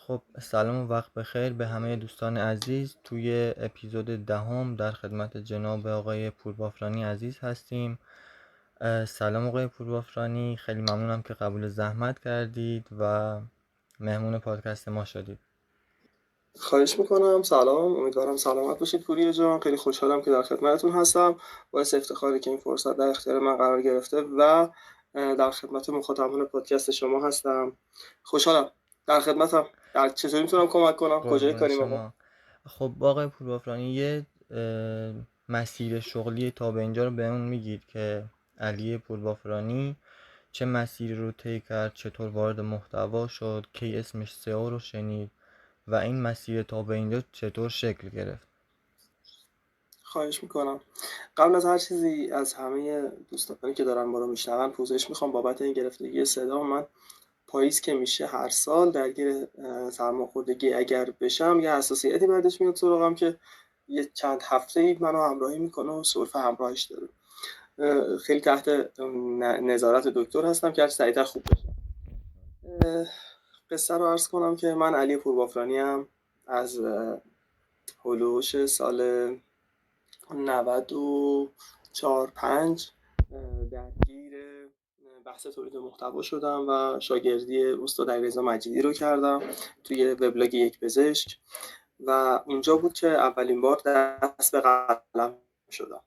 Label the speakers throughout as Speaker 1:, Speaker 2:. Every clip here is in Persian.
Speaker 1: خب سلام و وقت بخیر به همه دوستان عزیز. توی اپیزود دهم در خدمت جناب آقای پوربافرانی عزیز هستیم. سلام آقای پوربافرانی، خیلی ممنونم که قبول زحمت کردید و مهمون پادکست ما شدید.
Speaker 2: خواهش میکنم. سلام، امیدوارم سلامت باشید پوریا جان. خیلی خوشحالم که در خدمتتون هستم. باعث افتخاری که این فرصت در اختیار من قرار گرفته و در خدمت مخاطبان پادکست شما هستم. خوشحالم در خدمتم. چطوری میتونم کمک کنم؟ کجای
Speaker 1: قربون
Speaker 2: کاریم آقا؟
Speaker 1: شما. خب آقای پوربافرانی، یه مسیر شغلی تا به اینجا رو بهمون میگید که علی پوربافرانی چه مسیری رو طی کرد، چطور وارد محتوا شد، کی اسمش سئو رو شنید و این مسیر تا به اینجا چطور شکل گرفت؟
Speaker 2: خواهش میکنم. قبل از هر چیزی از همه دوستانی که دارن ما رو میشنون پوزش میخوام بابت این گرفتگی صدا. من پاییز که میشه هر سال درگیر سرماخوردگی اگر بشم یه حساسیتی بعدش میاد سراغم که یه چند هفته‌ای منو همراهی میکنه و سرفه همراهش داره. خیلی تحت نظارت دکتر هستم که هر سریعتر خوب بشه. قصه رو عرض کنم که من علی پوربافرانی ام. از هلوش سال 94-5 درگیر بحث تولید محتوا شدم و شاگردی استاد علیرضا مجیدی رو کردم توی وبلاگ یک پزشک و اونجا بود که اولین بار دست به قلم شدم.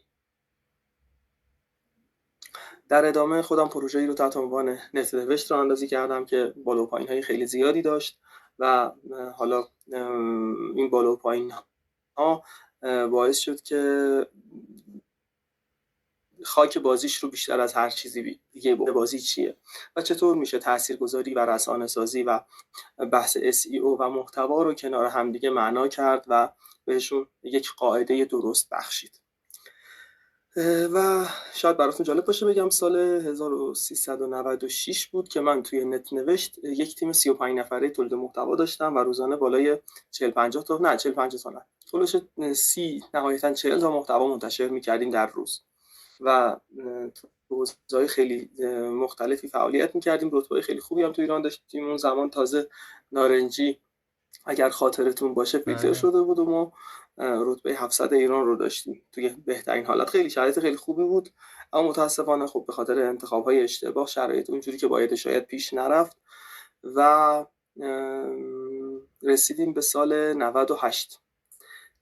Speaker 2: در ادامه خودم پروژه‌ای رو تحت عنوان نت‌نوشت راه اندازی کردم که بالا و پایین‌های خیلی زیادی داشت و حالا این بالا و پایین‌ها باعث شد که خاک بازیش رو بیشتر از هر چیزی دیگه بازی چیه و چطور میشه تاثیرگذاری و رسانه‌سازی و بحث SEO و محتوا رو کنار همدیگه معنا کرد و بهشون یک قاعده درست بخشید. و شاید براتون جالب باشه بگم سال 1396 بود که من توی نت نوشت یک تیم 35 نفره تولید محتوا داشتم و روزانه بالای 40-50 تا نه 40-50 تا نه طولش 30 نهایتاً 40 تا محتوا منتشر می‌کردیم در روز و تو حوزه‌های خیلی مختلفی فعالیت می‌کردیم. رتبه خیلی خوبی هم تو ایران داشتیم. اون زمان تازه نارنجی اگر خاطرتون باشه فیلتر شده بود و ما رتبه 700 ایران رو داشتیم توی بهترین حالت. خیلی شرایط خیلی خوبی بود، اما متاسفانه خب به خاطر انتخاب‌های اشتباه شرایط اونجوری که باید شاید پیش نرفت و رسیدیم به سال 98.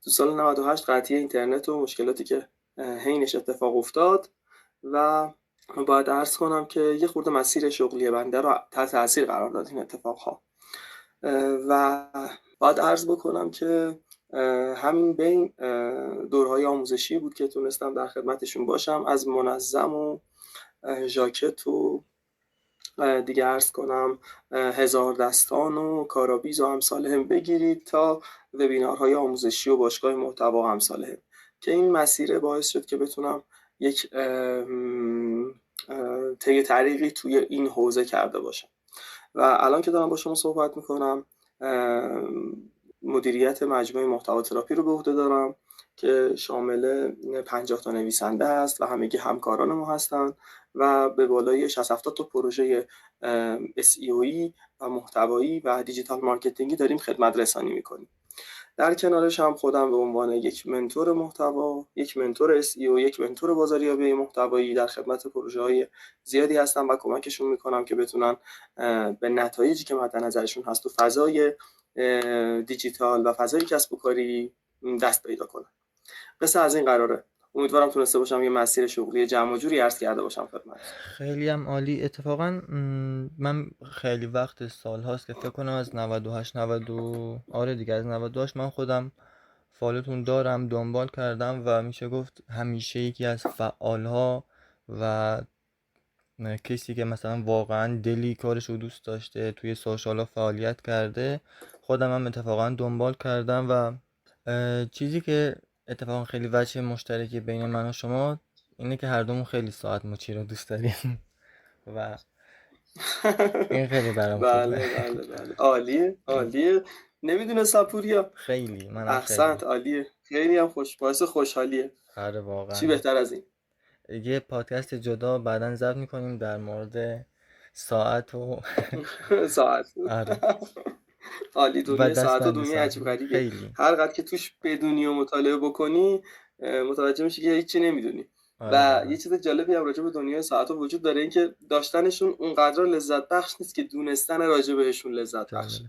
Speaker 2: تو سال 98 قطعی اینترنت و مشکلاتی که حینش اتفاق افتاد و باید عرض کنم که یه خورده مسیر شغلی بنده رو تحت تاثیر قرار داد این اتفاقها و باید عرض بکنم که همین بین دورهای آموزشی بود که تونستم در خدمتشون باشم، از منظم و ژاکت و دیگه عرض کنم هزار دستان و کارابیز و همساله هم بگیرید تا وبینارهای آموزشی و باشگاه محتوا و همساله هم، که این مسیر باعث شد که بتونم یک طی طریقی توی این حوزه کرده باشم و الان که دارم با شما صحبت میکنم مدیریت مجموعه محتوا تراپی رو به عهده دارم که شامل 50 تا نویسنده است و همگی همکاران ما هستند و به بالای 60-70 تا پروژه SEO و محتوایی و دیجیتال مارکتینگی داریم خدمت رسانی میکنیم. در کنارش هم خودم به عنوان یک منتور محتوا، یک منتور SEO، یک منتور بازاریابی محتوایی در خدمت پروژه‌های زیادی هستم و کمکشون میکنم که بتونن به نتایجی که مد نظرشون هست تو فضای دیجیتال و فضای کسب و کاری دست پیدا کنن. قصه از این قراره. امیدوارم تونسته باشم یه مسیر شغلی جمع و جوری عرض کرده باشم خدمت.
Speaker 1: خیلی هم عالی. اتفاقا من خیلی وقت سال هاست که فکر کنم از 98 آره دیگه از 98 من خودم فالوتون دارم، دنبال کردم و میشه گفت همیشه یکی از فعالها و کسی که مثلا واقعا دلی کارش رو دوست داشته توی سوشال ها فعالیت کرده خودم هم اتفاقا دنبال کردم و چیزی که اتفاقا خیلی وجه مشترکی بین من و شما اینه که هر دومون خیلی ساعت مچی رو دوست داریم و این خیلی برام خوبه.
Speaker 2: بله عالیه. نمیدونستم پوریا.
Speaker 1: خیلی منم
Speaker 2: احسنت،
Speaker 1: خیلی
Speaker 2: عالیه. خیلی هم باعث خوشحالیه.
Speaker 1: آره
Speaker 2: چی
Speaker 1: واقعا.
Speaker 2: بهتر از این؟
Speaker 1: یه پادکست جدا بعدا ضبط میکنیم در مورد ساعت و
Speaker 2: ساعت.
Speaker 1: آره
Speaker 2: عالی،
Speaker 1: و
Speaker 2: دنیای ساعت و
Speaker 1: دستبند
Speaker 2: دنیای عجیب
Speaker 1: ساعت
Speaker 2: غریبیه.
Speaker 1: خیلی.
Speaker 2: هر قدر که توش بدونی و مطالعه بکنی متوجه میشی که هیچی نمیدونی.
Speaker 1: آره
Speaker 2: و
Speaker 1: واقعا.
Speaker 2: یه چیز جالبی هم راجع به دنیای ساعت وجود داره، این که داشتنشون اونقدر لذت بخش نیست که دونستن راجع بهشون لذت بخشه.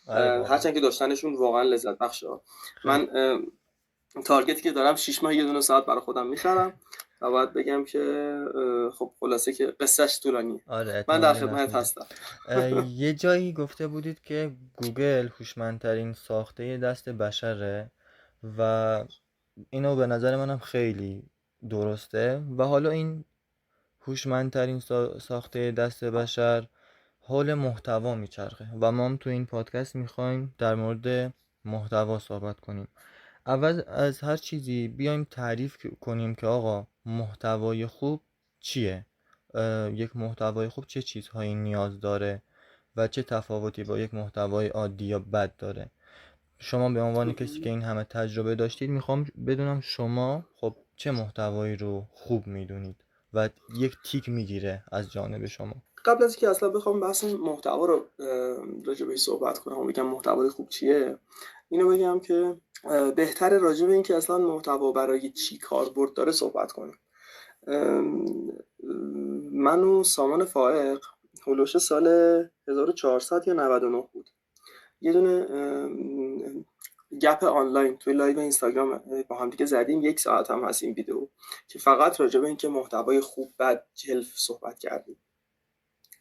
Speaker 1: جالبه. آره واقعا.
Speaker 2: هرچند که داشتنشون واقعا لذت بخشه.
Speaker 1: خیلی.
Speaker 2: من تارگتی که دارم 6 ماه یه دونه ساعت برای خودم میخرم و باید بگم که خب خلاصه که قصهش طولانیه.
Speaker 1: آره
Speaker 2: من در
Speaker 1: احتمال
Speaker 2: خدمت
Speaker 1: نخونده.
Speaker 2: هستم.
Speaker 1: یه جایی گفته بودید که گوگل هوشمندترین ساخته دست بشره و اینو به نظر منم خیلی درسته. و حالا این هوشمندترین ساخته دست بشر حول محتوا میچرخه و ما هم تو این پادکست میخوایم در مورد محتوا صحبت کنیم. اول از هر چیزی بیایم تعریف کنیم که آقا محتوای خوب چیه؟ یک محتوای خوب چه چیزهایی نیاز داره و چه تفاوتی با یک محتوای عادی یا بد داره؟ شما به عنوان کسی که این همه تجربه داشتید میخوام بدونم شما خب چه محتوایی رو خوب میدونید و یک تیک میگیره از جانب شما.
Speaker 2: قبل از اینکه اصلا بخوام بحث محتوا رو راجع بهش صحبت کنم و بگم محتوای خوب چیه، اینو بگم که بهتره راجع به اینکه اصلا محتوا برای چی کاربرد داره صحبت کنیم. من و سامان فائق هولوش سال 1400 یا 99 بود، یه دونه گپ آنلاین توی لایو اینستاگرام با هم دیگه زدیم. 1 ساعت هم هست این ویدیو که فقط راجع به اینکه محتوای خوب بد جلف صحبت کردیم،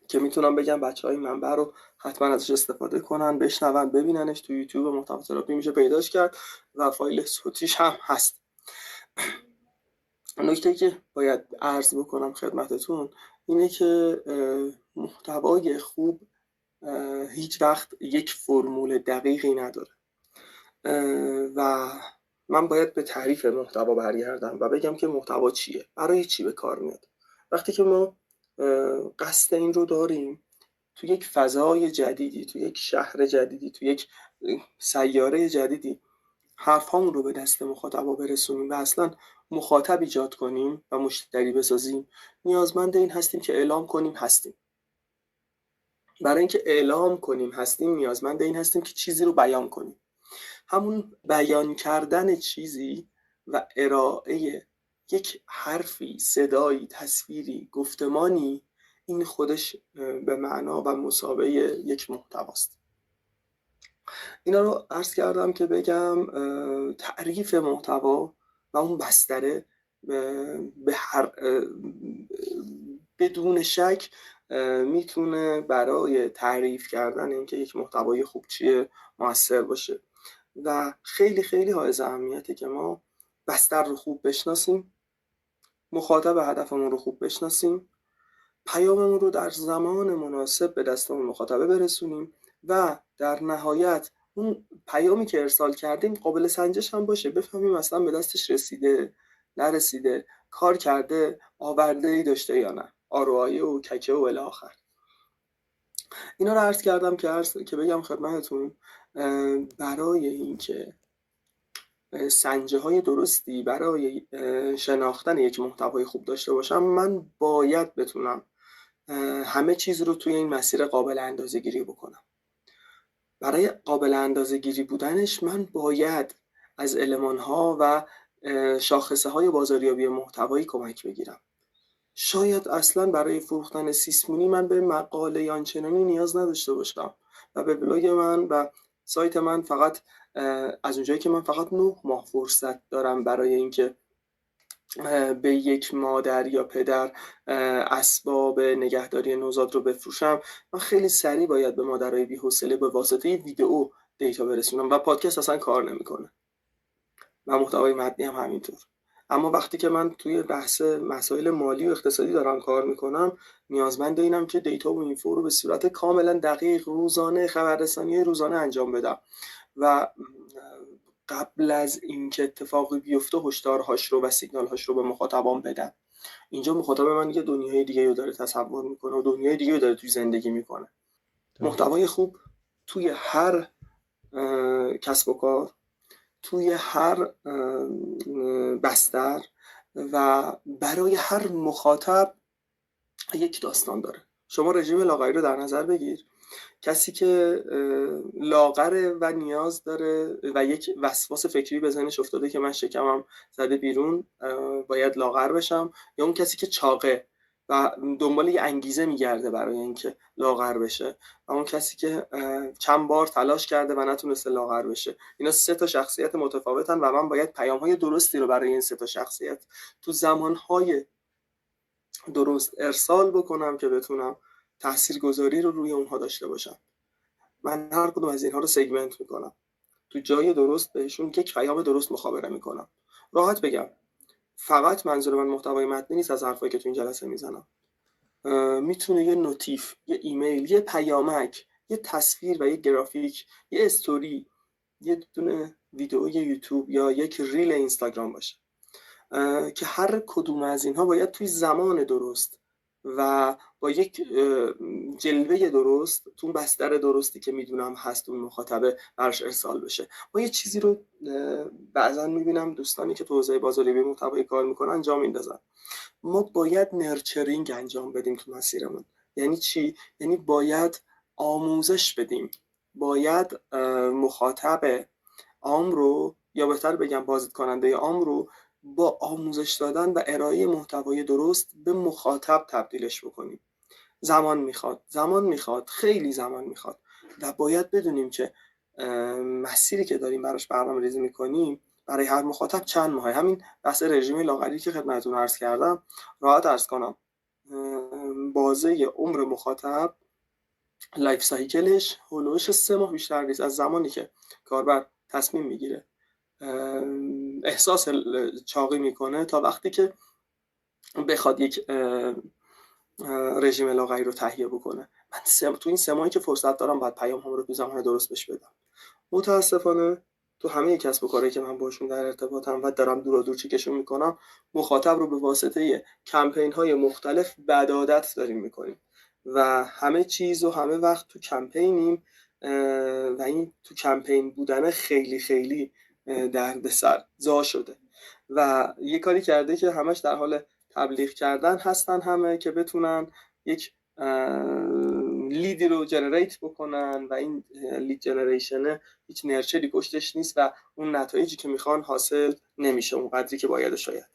Speaker 2: که میتونم بگم بچهای منبع رو حتما ازش استفاده کنن، بشنون، ببیننش. تو یوتیوب محتوا تراپی میشه پیداش کرد و فایل صوتیش هم هست. نکته که باید عرض بکنم خدمتتون اینه که محتوای خوب هیچ وقت یک فرمول دقیقی نداره و من باید به تعریف محتوا برگردم و بگم که محتوا چیه، برای چی به کار میاد. وقتی که ما قصد این رو داریم تو یک فضای جدیدی، تو یک شهر جدیدی، تو یک سیاره جدیدی حرفامون رو به دست مخاطبا برسونیم و اصلا مخاطب ایجاد کنیم و مشتری بسازیم، نیازمند این هستیم که اعلام کنیم هستیم. برای اینکه اعلام کنیم هستیم نیازمند این هستیم که چیزی رو بیان کنیم. همون بیان کردن چیزی و ارائه یک حرفی، صدایی، تصویری، گفتمانی، این خودش به معنا و مثابه یک محتواست. اینا رو عرض کردم که بگم تعریف محتوا و اون بستره بدون شک میتونه برای تعریف کردن اینکه یک محتوای خوب چیه موثر باشه و خیلی خیلی حائز اهمیته که ما بستر رو خوب بشناسیم، مخاطب هدفمون رو خوب بشناسیم، پیاممون رو در زمان مناسب به دست اون مخاطبه برسونیم و در نهایت اون پیامی که ارسال کردیم قابل سنجش هم باشه، بفهمیم اصلا به دستش رسیده، نرسیده، کار کرده، آورده‌ای داشته یا نه، آروایی و ککه و الی آخر. اینا رو عرض کردم که بگم خدمتتون برای اینکه سنجه های درستی برای شناختن یک محتوای خوب داشته باشم، من باید بتونم همه چیز رو توی این مسیر قابل اندازه گیری بکنم. برای قابل اندازه گیری بودنش من باید از المان ها و شاخصه های بازاریابی محتوایی کمک بگیرم. شاید اصلا برای فروختن سیسمونی من به مقاله آنچنانی نیاز نداشته باشم و به بلاگ من و سایت من فقط از اونجایی که من فقط 9 ماه فرصت دارم برای اینکه به یک مادر یا پدر اسباب نگهداری نوزاد رو بفروشم، من خیلی سریع باید به مادرای بی‌حوصله به واسطه ویدئو دیتا برسونم و پادکست اصلا کار نمیکنه و محتوای متنی هم همینطور. اما وقتی که من توی بحث مسائل مالی و اقتصادی دارم کار میکنم، نیازمند اینم که دیتا و اینفو رو به صورت کاملا دقیق روزانه خبررسانی روزانه انجام بدم و قبل از اینکه اتفاقی بیفته هشدارهاش رو و سیگنالهاش رو به مخاطبان بدم. اینجا مخاطب من یه دنیای دیگه رو داره تصور میکنه و دنیای دیگه رو داره توی زندگی میکنه. محتوای خوب توی هر کسب و کار، توی هر بستر و برای هر مخاطب یک داستان داره. شما رژیم لاغری رو در نظر بگیر، کسی که لاغره و نیاز داره و یک وسواس فکری به ذهنش افتاده که من شکمم زده بیرون باید لاغر بشم، یا اون کسی که چاقه و دنبال یه انگیزه میگرده برای اینکه لاغر بشه، و اون کسی که چند بار تلاش کرده و نتونسته لاغر بشه. اینا 3 تا شخصیت متفاوتن و من باید پیام‌های درستی رو برای این 3 تا شخصیت تو زمان‌های درست ارسال بکنم که بتونم تاثیرگذاری رو روی اونها داشته باشم. من هر کدوم از اینها رو سگمنت میکنم، تو جای درست بهشون یک پیام درست مخابره میکنم. راحت بگم فقط منظور من محتوای متنی نیست از حرفایی که تو این جلسه میزنم. میتونه یه نوتیف، یه ایمیل، یه پیامک، یه تصویر و یه گرافیک، یه استوری، یه دونه ویدیو یوتیوب یا یک ریل اینستاگرام باشه که هر کدوم از اینها باید توی زمان درست و با یک جلوه درست تو بستر درستی که میدونم هست اون مخاطبه براش ارسال بشه. ما یه چیزی رو بعضا میبینم دوستانی که تو حوزه بازاریابی محتوایی کار میکنن جا میندازن. ما باید نرچرینگ انجام بدیم تو مسیرمون. یعنی چی؟ یعنی باید آموزش بدیم، باید مخاطب عام رو، یا بهتر بگم بازدید کننده عام رو، با آموزش دادن و ارائه محتوای درست به مخاطب تبدیلش بکنیم. زمان میخواد، خیلی زمان میخواد و باید بدونیم که مسیری که داریم براش برنامه ریزی میکنیم برای هر مخاطب چند ماهه. همین بحث رژیم لاغری که خدمتتون عرض کردم، راحت عرض کنم بازه عمر مخاطب، لایف سایکلش هولوش 3 ماه بیشتر نیست از زمانی که کاربر تصمیم میگیره احساس چاقی میکنه تا وقتی که بخواد یک رژیم لاغری رو تهیه بکنه. من تو این 3 ماهی که فرصت دارم باید پیام هم رو تو زمان درست بهش بدم. متاسفانه تو همه کسب و کارهایی که من باشون در ارتباطم و دارم دور و دور چکشون میکنم، مخاطب رو به واسطه کمپین های مختلف بدعادت داریم میکنیم و همه چیز و همه وقت تو کمپینیم و این تو کمپین بودن خیلی خیلی دردسر زا شده و یه کاری کرده که همش در حال تبلیغ کردن هستن، همه که بتونن یک لیدی رو جنریت بکنن و این لید جنریشن هیچ نرچری پشتش نیست و اون نتایجی که میخوان حاصل نمیشه اون قدری که باید و شاید.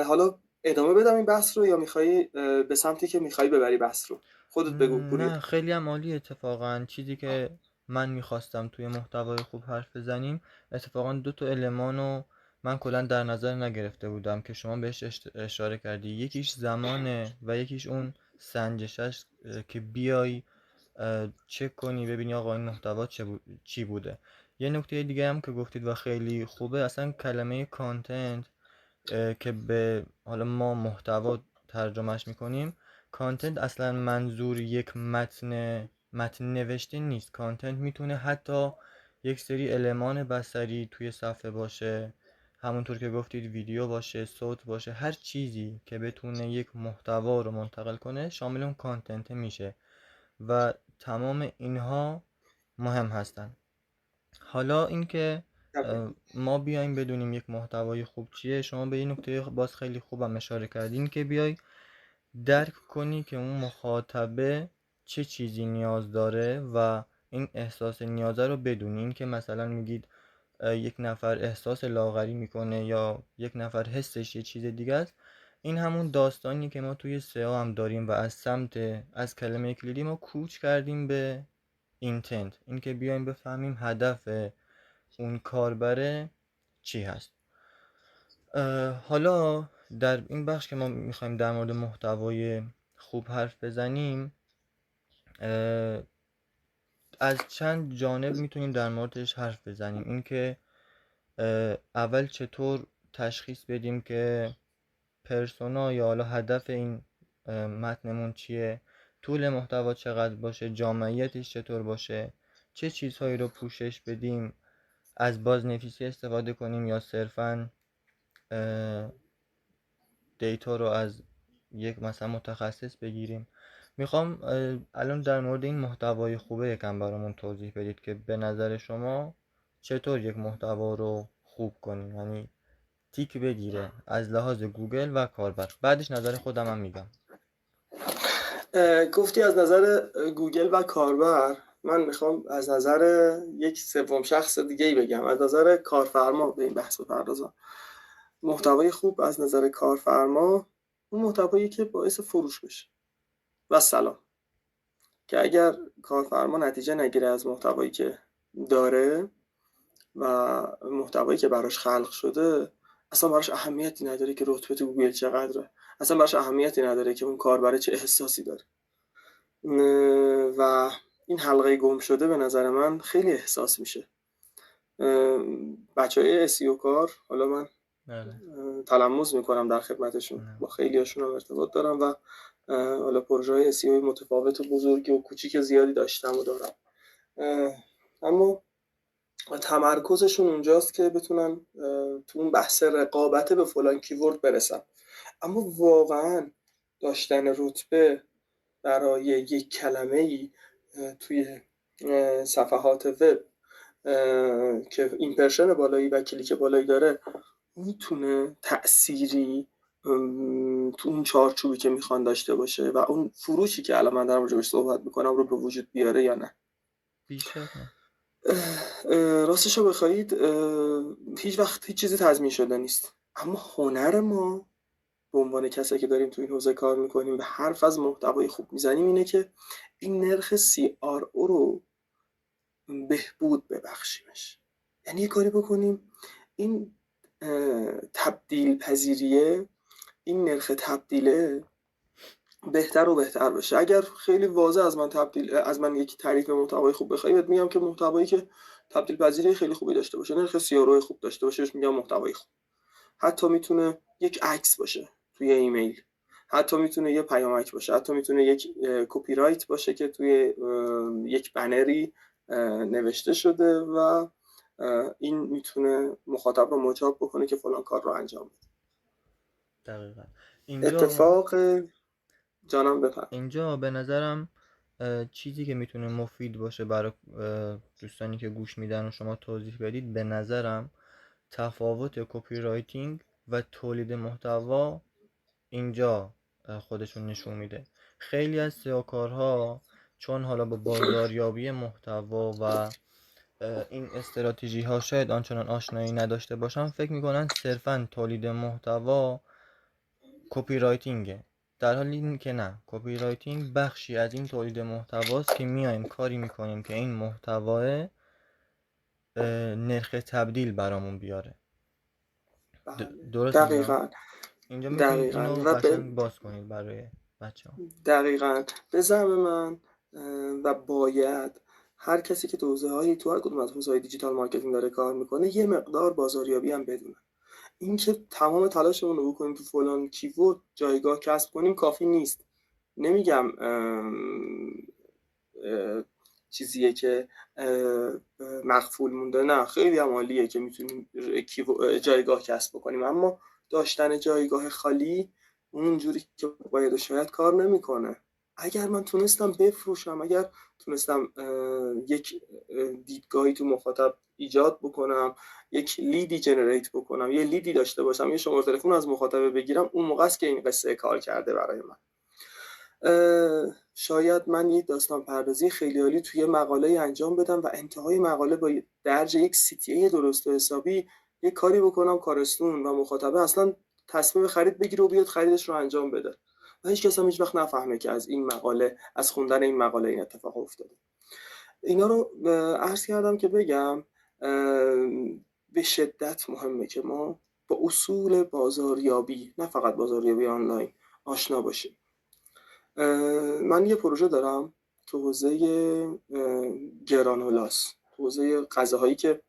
Speaker 2: حالا ادامه بدم این بحث رو یا میخوایی به سمتی که میخوایی ببری بحث رو؟ خودت بگو پوری.
Speaker 1: نه خیلی هم عالی. اتفاقا چیزی که من میخواستم توی محتوای خوب حرف بزنیم، اتفاقا 2 تا المانو من کلا در نظر نگرفته بودم که شما بهش اشاره کردی. یکیش زمانه و یکیش اون سنجشش که بیای چک کنی ببینی آقا این محتوا چی بوده. یه نکته دیگه هم که گفتید و خیلی خوبه، اصلا کلمه کانتنت که به حالا ما محتوا ترجمهش میکنیم، کانتنت اصلا منظور یک متن نوشته نیست. کانتنت میتونه حتی یک سری المان بصری توی صفحه باشه، همونطور که گفتید ویدیو باشه، صوت باشه، هر چیزی که بتونه یک محتوا رو منتقل کنه شامل اون کانتنت میشه و تمام اینها مهم هستن. حالا اینکه ما بیایم بدونیم یک محتوای خوب چیه، شما به این نکته باز خیلی خوبم اشاره کردین که بیای درک کنی که اون مخاطبه چه چیزی نیاز داره و این احساس نیازه رو بدونی. این که مثلا میگید یک نفر احساس لاغری میکنه یا یک نفر حسش یه چیز دیگه است، این همون داستانی که ما توی سئو هم داریم و از کلمه کلیدی ما کوچ کردیم به اینتنت، این که بیایم بفهمیم هدف اون کاربره چی هست. حالا در این بخش که ما میخوایم در مورد محتوای خوب حرف بزنیم، از چند جانب میتونیم در موردش حرف بزنیم. این که اول چطور تشخیص بدیم که پرسونا یا حالا هدف این متنمون چیه، طول محتوا چقدر باشه، جامعیتش چطور باشه، چه چیزهایی رو پوشش بدیم، از بازنویسی استفاده کنیم یا صرفاً دیتا رو از یک مثلا متخصص بگیریم. میخوام الان در مورد این محتوای خوبه یکم برامون توضیح بدید که به نظر شما چطور یک محتوا رو خوب کنیم، یعنی تیک بگیره از لحاظ گوگل و کاربر. بعدش نظر خودم هم میگم.
Speaker 2: گفتی از نظر گوگل و کاربر، من میخوام از نظر یک سوم شخص دیگه ای بگم، از نظر کارفرما به این بحث بپردازم. محتوای خوب از نظر کارفرما اون محتوایی که باعث فروش بشه و سلام، که اگر کارفرما نتیجه نگیره از محتوایی که داره و محتوایی که براش خلق شده، اصلا براش اهمیتی نداره که رتبه تو گوگل چقدره، اصلا براش اهمیتی نداره که اون کاربر چه احساسی داره. و این حلقه گم شده به نظر من خیلی احساس میشه. بچهای SEO کار، حالا من تلمذ میکنم در خدمتشون، با خیلی هاشون هم ارتباط دارم و حالا پروژه های SEO متفاوت و بزرگی و کوچیک زیادی داشتم و دارم، اما تمرکزشون اونجاست که بتونن تو اون بحث رقابت به فلان کیورد برسن. اما واقعا داشتن رتبه برای یک کلمه‌ای توی صفحات وب که ایمپرشن بالایی و کلیک بالایی داره میتونه تأثیری تو اون چارچوبی که میخوان داشته باشه و اون فروشی که الان من دارم راجعش صحبت میکنم رو به وجود بیاره یا نه؟
Speaker 1: بیشک نه.
Speaker 2: راستش رو بخواید هیچ وقت هیچ چیزی تضمین شده نیست، اما هنر ما به عنوان کسایی که داریم تو این حوزه کار میکنیم و حرف از محتوای خوب میزنیم اینه که این نرخ CRO رو بهبود ببخشیمش. یعنی یه کاری بکنیم این تبدیل پذیریه، این نرخ تبدیله بهتر و بهتر بشه. اگر خیلی واضح از من یک تعریف محتوای خوب بخوای، بهت میگم که محتوایی که تبدیل پذیری خیلی خوبی داشته باشه، نرخ CRO خوب داشته باشه، بهش میگم محتوای خوب. حتی میتونه یک عکس باشه توی ایمیل، حتی میتونه یه پیامک باشه، حتی میتونه یک کپی رایت باشه که توی یک بنری نوشته شده و این میتونه مخاطب رو مجاب بکنه که فلان کار رو انجام بده.
Speaker 1: دقیقاً.
Speaker 2: اتفاق جانم بفرم.
Speaker 1: اینجا به نظرم چیزی که میتونه مفید باشه برای دوستانی که گوش میدن و شما توضیح بدید، به نظرم تفاوت کپی رایتینگ و تولید محتوا اینجا خودشون نشون میده. خیلی از سیاکارها چون حالا با بازاریابی محتوا و این استراتژی ها شاید آنچنان آشنایی نداشته باشن، فکر میکنن صرفا تولید محتوا کپی رایتینگه، در حالی که نه، کپی رایتینگ بخشی از این تولید محتواست که میایم کاری میکنیم که این محتوا نرخ تبدیل برامون بیاره. درست میگم؟
Speaker 2: دقیقاً.
Speaker 1: اینجا میتونید اینو قشنگ باز کنید برای بچه ها.
Speaker 2: دقیقاً. به زعم من و باید هر کسی که تو هر کدوم از حوزه‌های دیجیتال مارکتینگ داره کار میکنه یه مقدار بازاریابی هم بدونه. این که تمام تلاشمون رو بکنیم تو فلان کیورد جایگاه کسب کنیم کافی نیست. نمیگم چیزیه که مغفول مونده، نه، خیلی هم عالیه که میتونیم جایگاه کسب بکنیم، اما داشتن جایگاه خالی اونجوری که باید شاید کار نمیکنه. اگر من تونستم بفروشم، اگر تونستم یک دیدگاهی تو مخاطب ایجاد بکنم، یک لیدی جنریت بکنم، یه لیدی داشته باشم، یه شماره تلفن از مخاطب بگیرم، اون موقع است که این قصه کار کرده برای من. شاید من یک داستان پردازی خیلی عالی توی مقاله انجام بدم و انتهای مقاله با درج یک CTA درست و حسابی یک کاری بکنم کارستون و مخاطبه اصلا تصمیم خرید بگیره و بیاد خریدش رو انجام بده و هیچ کس هم هیچ وقت نفهمه که از این مقاله، از خوندن این مقاله این اتفاق افتاده. اینا رو عرض کردم که بگم به شدت مهمه که ما با اصول بازاریابی، نه فقط بازاریابی آنلاین، آشنا باشیم. من یه پروژه دارم تو حوزه گرانولاس، تو حوزه غذاهایی که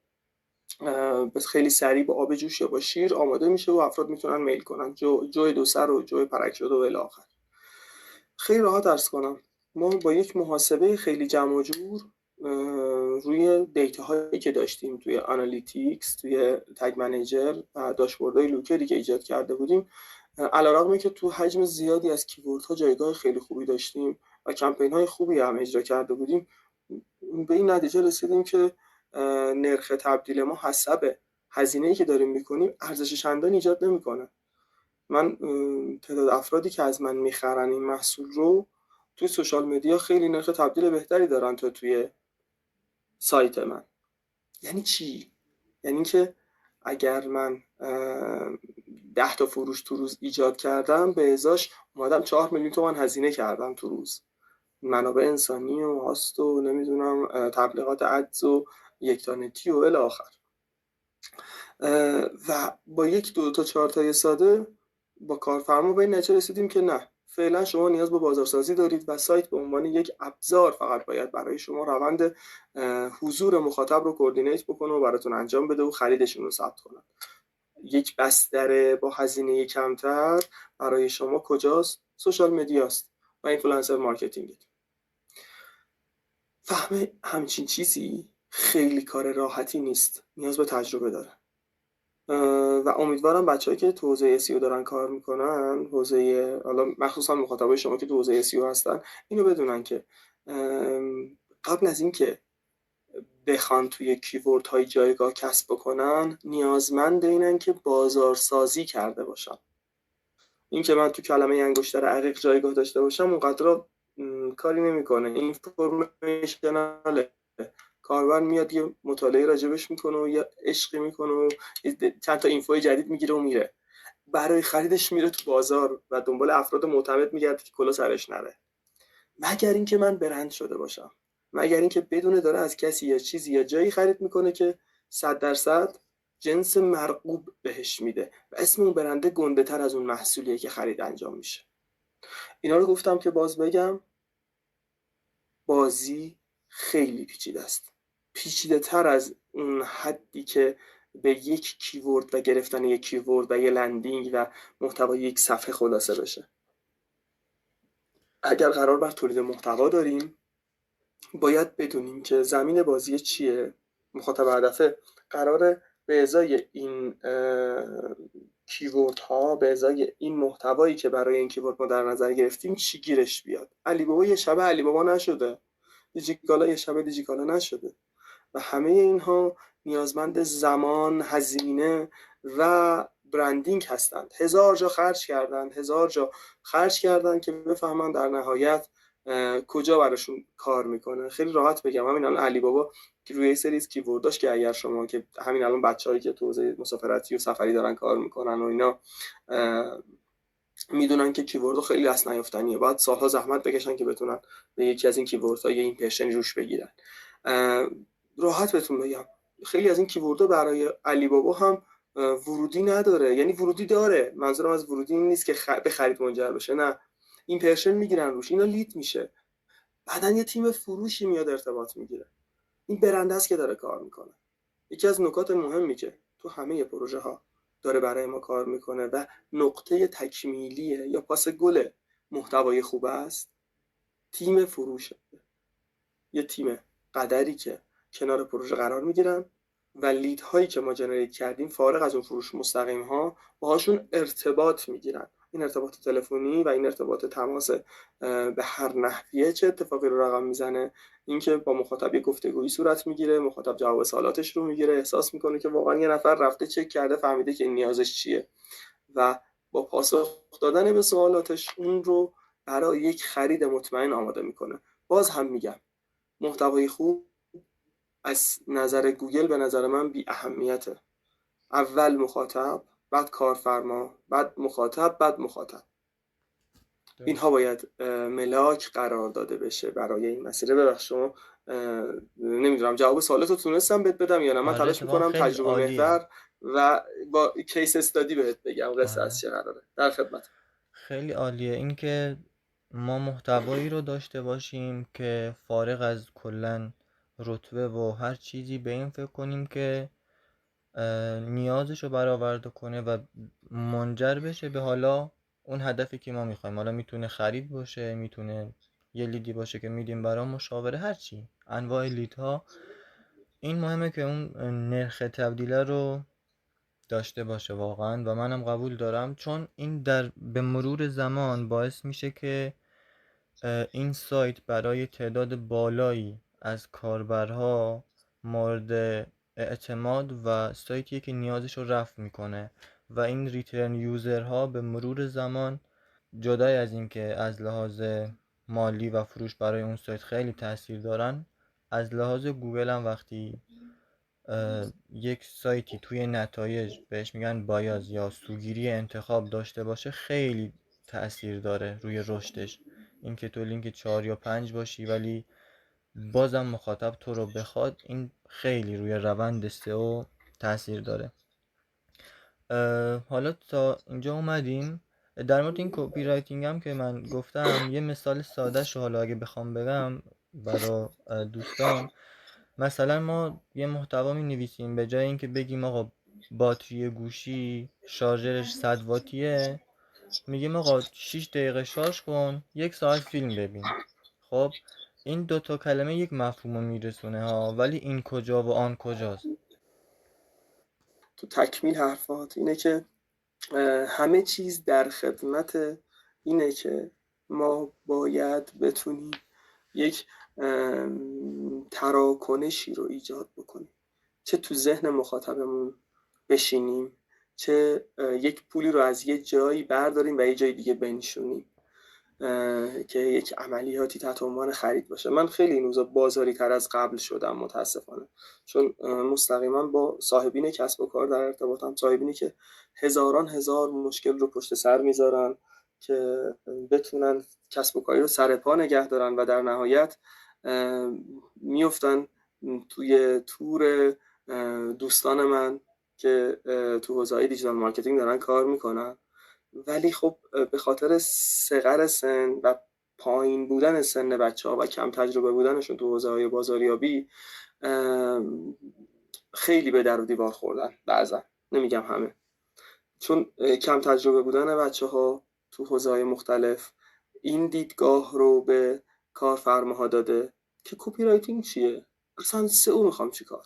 Speaker 2: بس خیلی سریع با آب جوش یا با شیر آماده میشه و افراد میتونن میل کنن، جوی دو سر و جوی پرک شده و الی آخر. خیلی راحت عرض کنم، ما با یک محاسبه خیلی جمع و جور روی دیتا هایی که داشتیم توی آنالیتیکس، توی تگ منیجر و داشبوردهای لوکری که ایجاد کرده بودیم، علیرغمی که تو حجم زیادی از کیوردها جایگاه خیلی خوبی داشتیم و کمپین های خوبی هم اجرا کرده بودیم، به این نتیجه رسیدیم که نرخ تبدیل ما حسب هزینه‌ای که داریم میکنیم ارزش چندانی ایجاد نمیکنه. من تعداد افرادی که از من میخرن این محصول رو توی سوشال مدیا خیلی نرخ تبدیل بهتری دارن تا توی سایت من. یعنی چی؟ یعنی که اگر من 10 تا فروش تو روز ایجاد کردم، به ازاش اومدم 4 میلیون تومان هزینه کردم تو روز، منابع انسانی و هاست و نمیدونم تبلیغات ادز و یکتانتی و الی آخر. و با 1 2 تا 4 تای ساده با کارفرما به این نتیجه رسیدیم که نه، فعلا شما نیاز به بازارسازی دارید و سایت به عنوان یک ابزار فقط باید برای شما روند حضور مخاطب رو کوردینیت بکنه و براتون انجام بده و خریدشون رو ثبت کنه. یک بستر با هزینه کمتر برای شما کجاست؟ سوشال مدیاست و اینفلوئنسر مارکتینگ. فهم همچین چیزی خیلی کار راحتی نیست، نیاز به تجربه داره و امیدوارم بچه‌ای که تو حوزه SEO دارن کار میکنن، حوزه حالا مخصوصا مخاطبای شما که تو حوزه SEO هستن، اینو بدونن که قبل از اینکه بخوان توی کیورد های جایگاه کسب بکنن، نیازمند اینن که بازارسازی کرده باشن. این که من تو کلمه انگشتر عقیق جایگاه داشته باشم اونقدر کاری نمیکنه. اینفورمیشناله، کاربر میاد یه مطالعه راجبش میکنه و یه عشقی میکنه و چند تا اینفوی جدید میگیره و میره، برای خریدش میره تو بازار و دنبال افراد معتمد میگرده که کلا سرش نره. مگر اینکه من برند شده باشم، مگر اینکه بدونه داره از کسی یا چیزی یا جایی خرید میکنه که 100% جنس مرغوب بهش میده و اسم اون برنده گنده تر از اون محصولیه که خرید انجام میشه. اینا رو گفتم که باز بگم بازی خیلی پیچیده است، پیچیده تر از اون حدی که به یک کیورد و گرفتن یک کیورد و یه لندینگ و محتوای یک صفحه خلاصه بشه. اگر قرار بر تولید محتوا داریم، باید بدونیم که زمین بازی چیه، مخاطب هدفه قراره به ازای این کیورد ها، به ازای این محتوایی که برای این کیورد ما در نظر گرفتیم چی گیرش بیاد. علی بابا یه شب علی بابا نشده، دیجیکالا یه شب دیجیکالا نشده و همه اینها نیازمند زمان، هزینه و برندینگ هستند. 1000 جا خرج کردن که بفهمن در نهایت کجا براشون کار میکنه. خیلی راحت بگم همین الان علی بابا که روی سری کیورداش که اگر شما که همین الان بچه‌هایی که تو حوزه مسافرتی و سفری دارن کار میکنن و اینا میدونن که کیوردها خیلی دست نیافتنیه، باید سالها زحمت بکشن که بتونن به یکی از این کیوردها یه ایمپرشن روش بگیرن. راحت بهتون بگم خیلی از این کیوردها برای علی بابا هم ورودی نداره، یعنی ورودی داره، منظورم از ورودی این نیست که به خرید منجر بشه، نه، ایمپرشن میگیرن روش، اینا لید میشه، بعدن یه تیم فروشی میاد ارتباط میگیره. این برنده است که داره کار میکنه. یکی از نکات مهمی که تو همه پروژه ها داره برای ما کار میکنه و نقطه تکمیلیه یا پاس گل محتوای خوب است، تیم فروشه. یه تیم قدری که کنار پروژه قرار میگیرن و لید هایی که ما جنریت کردیم فارغ از اون فروش مستقیم ها باهاشون ارتباط میگیرن. این ارتباط تلفنی و این ارتباط تماس به هر نحویه چه اتفاقی رو رقم میزنه؟ اینکه با مخاطب یه گفتگویی صورت میگیره، مخاطب جواب سوالاتش رو میگیره، احساس میکنه که واقعا یه نفر رفته چک کرده فهمیده که این نیازش چیه و با پاسخ دادن به سوالاتش اون رو برای یک خرید مطمئن آماده میکنه. باز هم میگم محتوای خوب از نظر گوگل به نظر من بی اهمیته. اول مخاطب، بعد کارفرما، بعد مخاطب. اینها باید ملاک قرار داده بشه برای این مسئله. ببخشید شما نمیدونم جواب سوالتو تونستم بهت بدم یا نه. من تلاش میکنم تجربه محور و با کیس استادی بهت بگم قصه از چه قراره. در خدمت.
Speaker 1: خیلی عالیه این که ما محتوایی رو داشته باشیم که فارغ از کلن رتبه و هر چیزی به این فکر کنیم که نیازش رو برآورده کنه و منجر بشه به حالا اون هدفی که ما میخوایم. حالا میتونه خرید باشه، میتونه یه لیدی باشه که میدیم برای مشاوره، هرچی انواع لیدها. این مهمه که اون نرخ تبدیله رو داشته باشه واقعا و منم قبول دارم، چون این به مرور زمان باعث میشه که این سایت برای تعداد بالایی از کاربرها مورد اعتماد و سایتیه که نیازش رو رفع میکنه و این ریترن یوزرها به مرور زمان جدای از این که از لحاظ مالی و فروش برای اون سایت خیلی تاثیر دارن. از لحاظ گوگل هم وقتی یک سایتی توی نتایج بهش میگن بایاز یا سوگیری انتخاب داشته باشه خیلی تأثیر داره روی رشدش. اینکه تو لینک 4 یا 5 باشی ولی بازم مخاطب تو رو بخواد، این خیلی روی روند سئو تأثیر داره. حالا تا اینجا اومدیم در مورد این کپی رایتینگ هم که من گفتم، یه مثال ساده شو حالا اگه بخوام بگم برای دوستان، مثلا ما یه محتوا می نویسیم، به جای اینکه بگیم آقا باتری گوشی شارژرش 100 واتیه، میگیم آقا 6 دقیقه شارژ کن 1 ساعت فیلم ببین. خب این دوتا کلمه یک مفهوم رو میرسونه ها، ولی این کجا و آن کجاست؟
Speaker 2: تو تکمیل حرفات اینه که همه چیز در خدمت اینه که ما باید بتونیم یک تراکنشی رو ایجاد بکنیم، چه تو ذهن مخاطبمون بشینیم، چه یک پولی رو از یه جایی برداریم و یه جای دیگه بنشونیم که یک عملیاتی تحت عنوان خرید باشه. من خیلی این روزا بازاری تر از قبل شدم متاسفانه، چون مستقیما با صاحبین کسب و کار در ارتباطم، صاحبینی که هزاران هزار مشکل رو پشت سر میذارن که بتونن کسب و کاری رو سر پا نگه دارن و در نهایت میفتن توی تور دوستان من که تو حوزه دیجیتال مارکتینگ دارن کار میکنن، ولی خب به خاطر صغر سن و پایین بودن سن بچه‌ها و کم تجربه بودنشون تو حوزه‌های بازاریابی خیلی به در و دیوار خوردن. بعضا، نمیگم همه، چون کم تجربه بودن بچه‌ها تو حوزه‌های مختلف این دیدگاه رو به کارفرماها داده که کپی رایتینگ چیه؟ اصلا سئو میخوام چیکار؟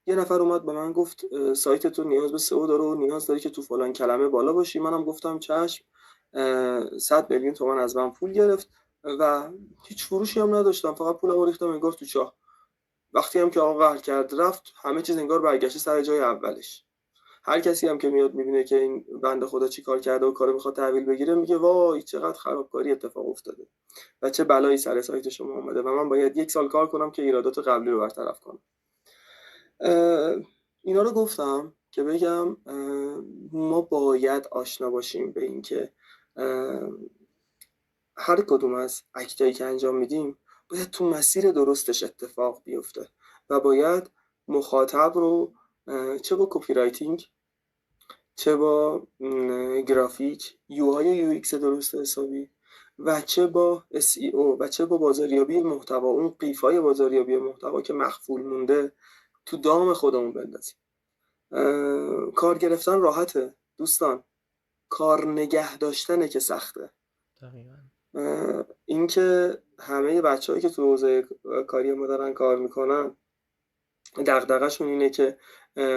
Speaker 2: یه نفر اومد به من گفت سایت تو نیاز به سئو داره و نیاز داری که تو فلان کلمه بالا باشی. منم گفتم چشم. 100 میلیون تومان از من پول گرفت و هیچ فروشی هم نداشتم، فقط پولمو ریختم انگار تو چاه. وقتی هم که آقا قهر کرد رفت، همه چیز انگار برگشته سر جای اولش. هر کسی هم که میاد میبینه که این بنده خدا چی کار کرده و کارو میخواد تحویل بگیره، میگه وای چقدر خرابکاری اتفاق افتاده و چه بلایی سر سایت شما اومده و من باید 1 سال کار کنم که ایرادات قبلی رو برطرف کنم. اینا رو گفتم که بگم ما باید آشنا باشیم به این که هر کدوم از اکتایی که انجام میدیم باید تو مسیر درستش اتفاق بیفته و باید مخاطب رو چه با کپی رایتینگ، چه با گرافیک، UI و UX درست حسابی و چه با SEO و چه با بازاریابی محتوا، اون قیفای بازاریابی محتوا که مخفول مونده، تو دام خودمون بندازیم. کار گرفتن راحته دوستان، کار نگه داشتنه که سخته.
Speaker 1: دقیقاً.
Speaker 2: این که همه بچه‌هایی که تو حوزه کاری ما دارن کار میکنن دغدغه‌شون اینه که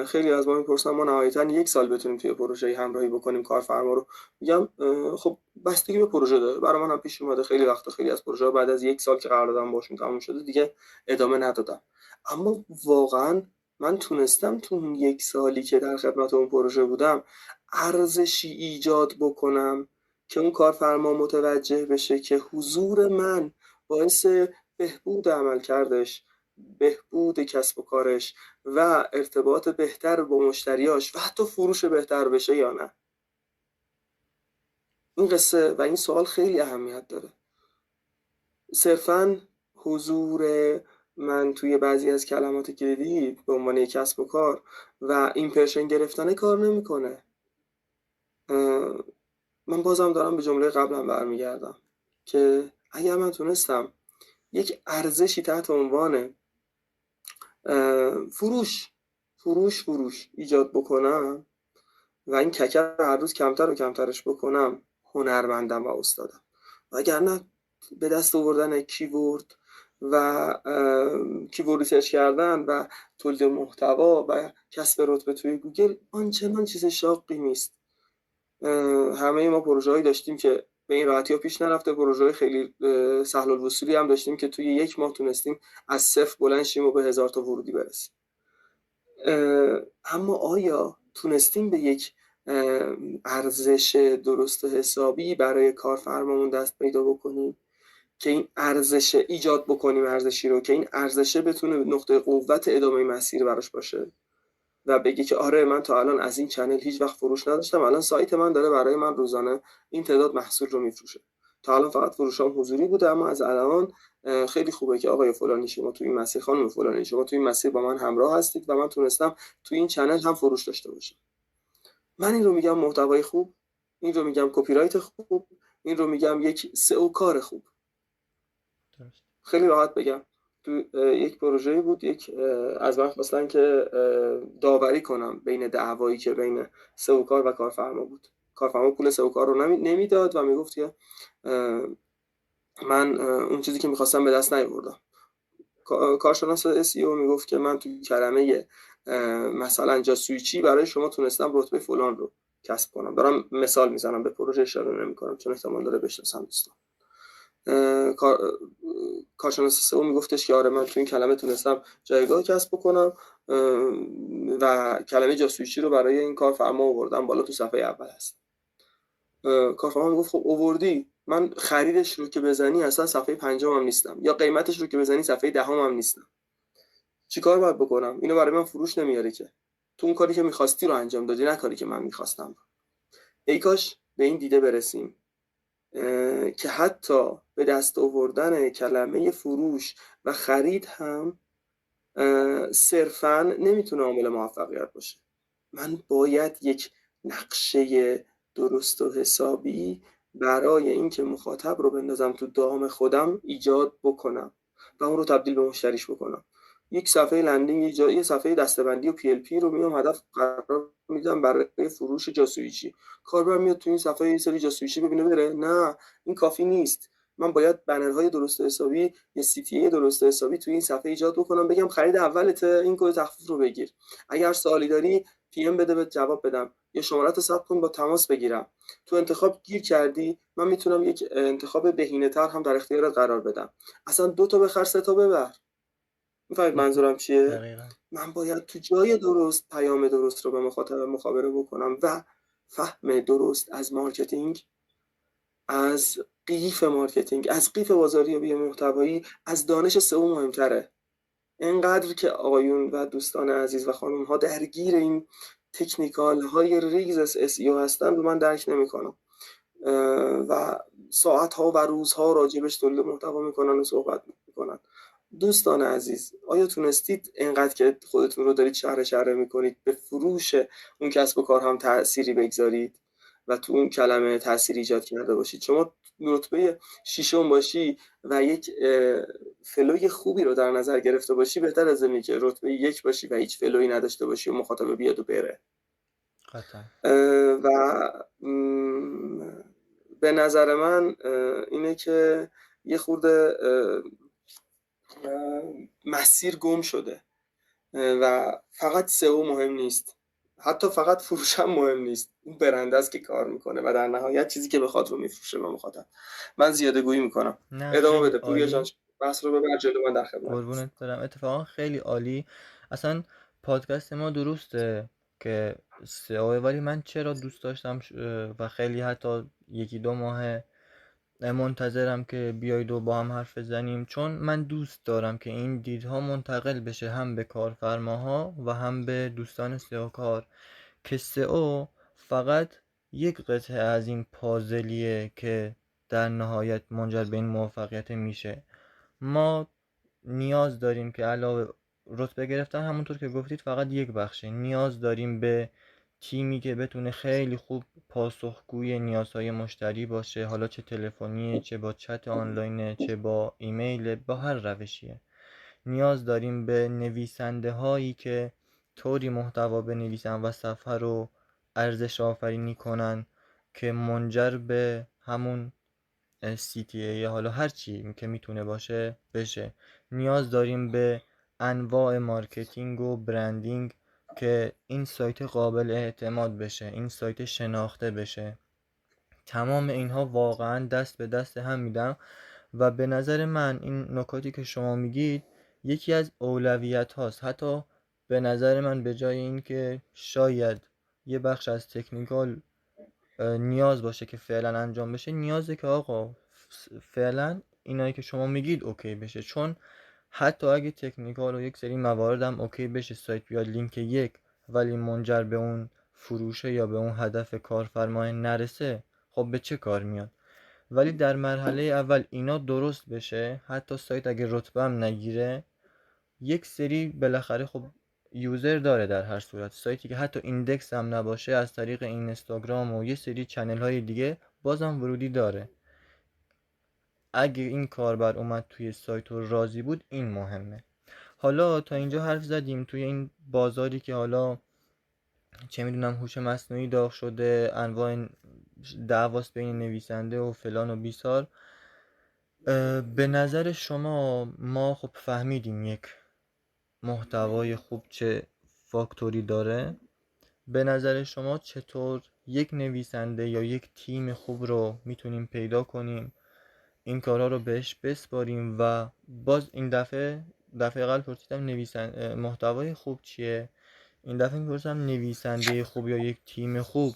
Speaker 2: خیلی از ما میپرسن ما نهایتاً 1 سال بتونیم توی پروژه همراهی بکنیم کارفرما رو. میگم خب بستگی به پروژه داره. برای من هم پیش اومده خیلی وقتا خیلی از پروژه‌ها بعد از 1 سال که قراردادم باشون تموم شده دیگه ادامه ندادم، اما واقعاً من تونستم تو اون 1 سالی که در خدمت اون پروژه بودم ارزشی ایجاد بکنم که اون کارفرما متوجه بشه که حضور من باعث بهبود عملکردش، بهبود کسب و کارش و ارتباط بهتر با مشتریاش و حتی فروش بهتر بشه یا نه. این قصه و این سوال خیلی اهمیت داره. صرفاً حضور من توی بعضی از کلمات کلیدی به عنوان کسب و کار و ایمپرشن گرفتن کار نمیکنه. من بازم دارم به جمله قبلم برمیگردم که اگر من تونستم یک ارزشی تحت عنوان فروش ایجاد بکنم و این ککر هر روز کمتر و کمترش بکنم، هنرمندم و استادم. وگرنه به دست آوردن کیورد و کیورد ریسرچ کردن و تولید محتوا و کسب رتبه توی گوگل آنچنان چیز شاقی نیست. همه ما پروژه‌ای داشتیم که به این راحتی ها پیش نرفته، پروژه‌های خیلی سهل الوصولی هم داشتیم که توی 1 ماه تونستیم از 0 بلند شیم و به 1000 تا ورودی برسیم. اما آیا تونستیم به یک ارزش درست حسابی برای کارفرمامون دست پیدا بکنیم که این ارزش ایجاد بکنیم، ارزشی رو که این ارزشه بتونه نقطه قوت ادامه مسیر براش باشه و بگه که آره من تا الان از این چنل هیچ وقت فروش نداشتم، الان سایت من داره برای من روزانه این تعداد محصول رو میفروشه. تا الان فقط فروشام حضوری بوده، اما از الان خیلی خوبه که آقای فلانی شما تو این مسیر، خانم فلانی شما تو این مسیر با من همراه هستید و من تونستم تو این چنل هم فروش داشته باشم. من این رو میگم محتوای خوب، این رو میگم کپی رایت خوب، این رو میگم یک سئو کار خوب.
Speaker 1: درست.
Speaker 2: خیلی راحت بگم تو یک پروژه‌ای بود، از من خواستن که داوری کنم بین دعوایی که بین سئو کار و کارفرما بود. کارفرما پول سئو کار رو نمیداد و میگفت که من اون چیزی که میخواستم به دست نیاوردم. کارشناس SEO میگفت که من تو کلمه مثلا جاسویچی برای شما تونستم رتبه فلان رو کسب کنم. دارم مثال میزنم، به پروژه اشاره نمی‌کنم چون احتمال داره بشناسن دوستان. کارشناس سئو میگفتش که آره من تو این کلمه تونستم جایگاه کسب بکنم و کلمه جاسویچی رو برای این کارفرما آوردم بالا، تو صفحه اول هست. کارفرما میگفت خب آوردی، من خریدش رو که بزنی اصلا صفحه 5 هم نیستم، یا قیمتش رو که بزنی صفحه 10 هم نیستم، چیکار باید بکنم؟ اینو برای من فروش نمیاره که. تو اون کاری که میخواستی رو انجام دادی، نه کاری که من میخواستم. ای کاش به این دیده برسیم که حتی به دست آوردن کلمه فروش و خرید هم صرفاً نمیتونه عامل موفقیت باشه. من باید یک نقشه درست و حسابی برای اینکه مخاطب رو بندازم تو دام خودم ایجاد بکنم و اون رو تبدیل به مشتریش بکنم. یک صفحه لندینگ، یه صفحه دسته‌بندی و PLP رو میام هدف قرار میدم برای فروش جاسویچی. کاربر میاد تو این صفحه یه سری جاسویچی ببینه بره؟ نه، این کافی نیست. من باید بنرهای درست و حسابی، یه CTA درست و حسابی توی این صفحه ایجاد بکنم، بگم خرید اولته، این کد تخفیف رو بگیر، اگر سوالی داری PM بده به جواب بدم، یا شماره‌تو ثبت کن با تماس بگیرم. تو انتخاب گیر کردی، من میتونم یک انتخاب بهینه‌تر هم در اختیارت قرار بدم. اصلا 2 تا بخر 3 تا ببر. میفهمید منظورم چیه؟
Speaker 1: دقیقا.
Speaker 2: من باید تو جای درست پیام درست رو به مخاطب مخابره بکنم و فهم درست از مارکتینگ، از قیف مارکتینگ، از قیف بازاریابی محتوایی، از دانش سئو مهمتره. اینقدر که آقایون و دوستان عزیز و خانم ها درگیر این تکنیکال های ریز SEO هستن رو من درک نمیکنم و ساعت ها و روزها راجبش تولید محتوا میکنن و صحبت میکنن. دوستان عزیز، آیا تونستید اینقدر که خودتون رو دارید شهر میکنید به فروش اون کسب و کار هم تأثیری بگذارید و تو اون کلمه تأثیر ایجاد کرده باشید؟ شما رتبه 6 باشی و یک فلوی خوبی رو در نظر گرفته باشی، بهتر از اینه که رتبه 1 باشی و هیچ فلوی نداشته باشی و مخاطب بیاد و بره.
Speaker 1: قطعا.
Speaker 2: و به نظر من اینه که یه خورده مسیر گم شده و فقط سئو مهم نیست، حتی فقط فروش هم مهم نیست، این برنده است که کار میکنه و در نهایت چیزی که بخواد رو میفروشه به مخاطب. من زیاده گویی میکنم،
Speaker 1: نه،
Speaker 2: ادامه
Speaker 1: خیلی
Speaker 2: بده پوریا جان،
Speaker 1: عالی.
Speaker 2: بحث رو ببر جلو، من در خدمت هستم.
Speaker 1: قربونت برم. اتفاقا خیلی عالی. اصلا پادکست ما درسته که سئو، ولی من چرا دوست داشتم و خیلی حتی 1-2 ماه منتظرم که بیاید و با هم حرف بزنیم، چون من دوست دارم که این دیدها منتقل بشه هم به کارفرماها و هم به دوستان سئو کار، که سئو فقط یک قطعه از این پازلیه که در نهایت منجر به این موفقیت میشه. ما نیاز داریم که علاوه رتبه گرفتن، همونطور که گفتید، فقط یک بخشه. نیاز داریم به تیمی که بتونه خیلی خوب پاسخگوی نیازهای مشتری باشه، حالا چه تلفنیه، چه با چت آنلاینه، چه با ایمیل، با هر روشیه. نیاز داریم به نویسنده هایی که طوری محتوا بنویسن و صفحه رو ارزش آفرینی کنن که منجر به همون CTA، حالا هر چی که میتونه باشه بشه. نیاز داریم به انواع مارکتینگ و برندینگ که این سایت قابل اعتماد بشه، این سایت شناخته بشه. تمام اینها واقعا دست به دست هم میدم و به نظر من این نکاتی که شما میگید یکی از اولویت هاست. حتی به نظر من به جای این که شاید یه بخش از تکنیکال نیاز باشه که فعلا انجام بشه، نیازه که آقا فعلا اینایی که شما میگید اوکی بشه. چون حتی اگه تکنیکال و یک سری مواردم اوکی بشه، سایت بیاد لینک یک ولی منجر به اون فروشه یا به اون هدف کارفرمای نرسه، خب به چه کار میاد؟ ولی در مرحله اول اینا درست بشه، حتی سایت اگه رتبه هم نگیره، یک سری بالاخره خب یوزر داره. در هر صورت سایتی که حتی ایندکس هم نباشه از طریق اینستاگرام و یه سری چنل های دیگه بازم ورودی داره. اگه این کاربر اومد توی سایت و راضی بود، این مهمه. حالا تا اینجا حرف زدیم توی این بازاری که حالا چه میدونم هوش مصنوعی داغ شده، انواع دعواست بین نویسنده و فلان و بیسار. به نظر شما ما خب فهمیدیم یک محتوای خوب چه فاکتوری داره. به نظر شما چطور یک نویسنده یا یک تیم خوب رو میتونیم پیدا کنیم، این کارا رو بهش بسپاریم؟ و باز این دفعه قبل پرسیدم محتوای خوب چیه، این دفعه میپرسم نویسنده خوب یا یک تیم خوب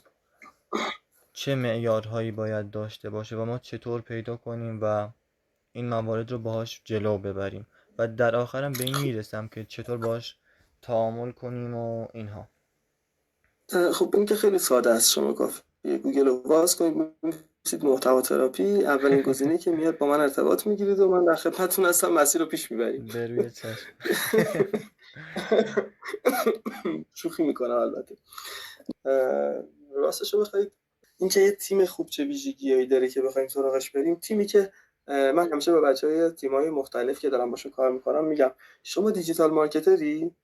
Speaker 1: چه معیارهایی باید داشته باشه و ما چطور پیدا کنیم و این موارد رو باهاش جلو ببریم. و در آخرم به این میرسم که چطور باهاش تعامل کنیم و اینها.
Speaker 2: خب این که خیلی ساده است. شما کافی گوگل رو باز کنید، بنویسید محتوا تراپی، اولین گزینه که میاد با من ارتباط میگیرید و من در خدمتتون هستم، مسیر رو پیش میبریم.
Speaker 1: به روی چشم.
Speaker 2: شوخی میکنم البته. راستش رو بخواید این که یه تیم خوب چه ویژگیایی داره که بخوایم سراغش بریم، تیمی که من همیشه به بچهای تیم‌های مختلف که دارم باشون کار میکنم میگم شما دیجیتال مارکتری؟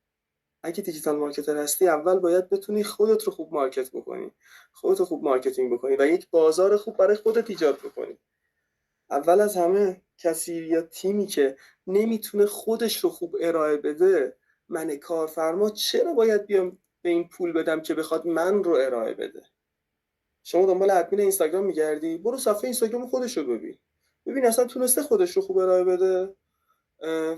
Speaker 2: اگه دیجیتال مارکتر هستی اول باید بتونی خودت رو خوب مارکت بکنی، خودت رو خوب مارکتینگ بکنی و یک بازار خوب برای خودت ایجاد بکنی. اول از همه کسی یا تیمی که نمیتونه خودش رو خوب ارائه بده، من کارفرما چرا باید بیام به این پول بدم که بخواد من رو ارائه بده؟ شما دنبال ادمین اینستاگرام میگردی، برو صفحه اینستاگرام خودش رو ببین اصلا تونسته خودش رو خوب ارائه بده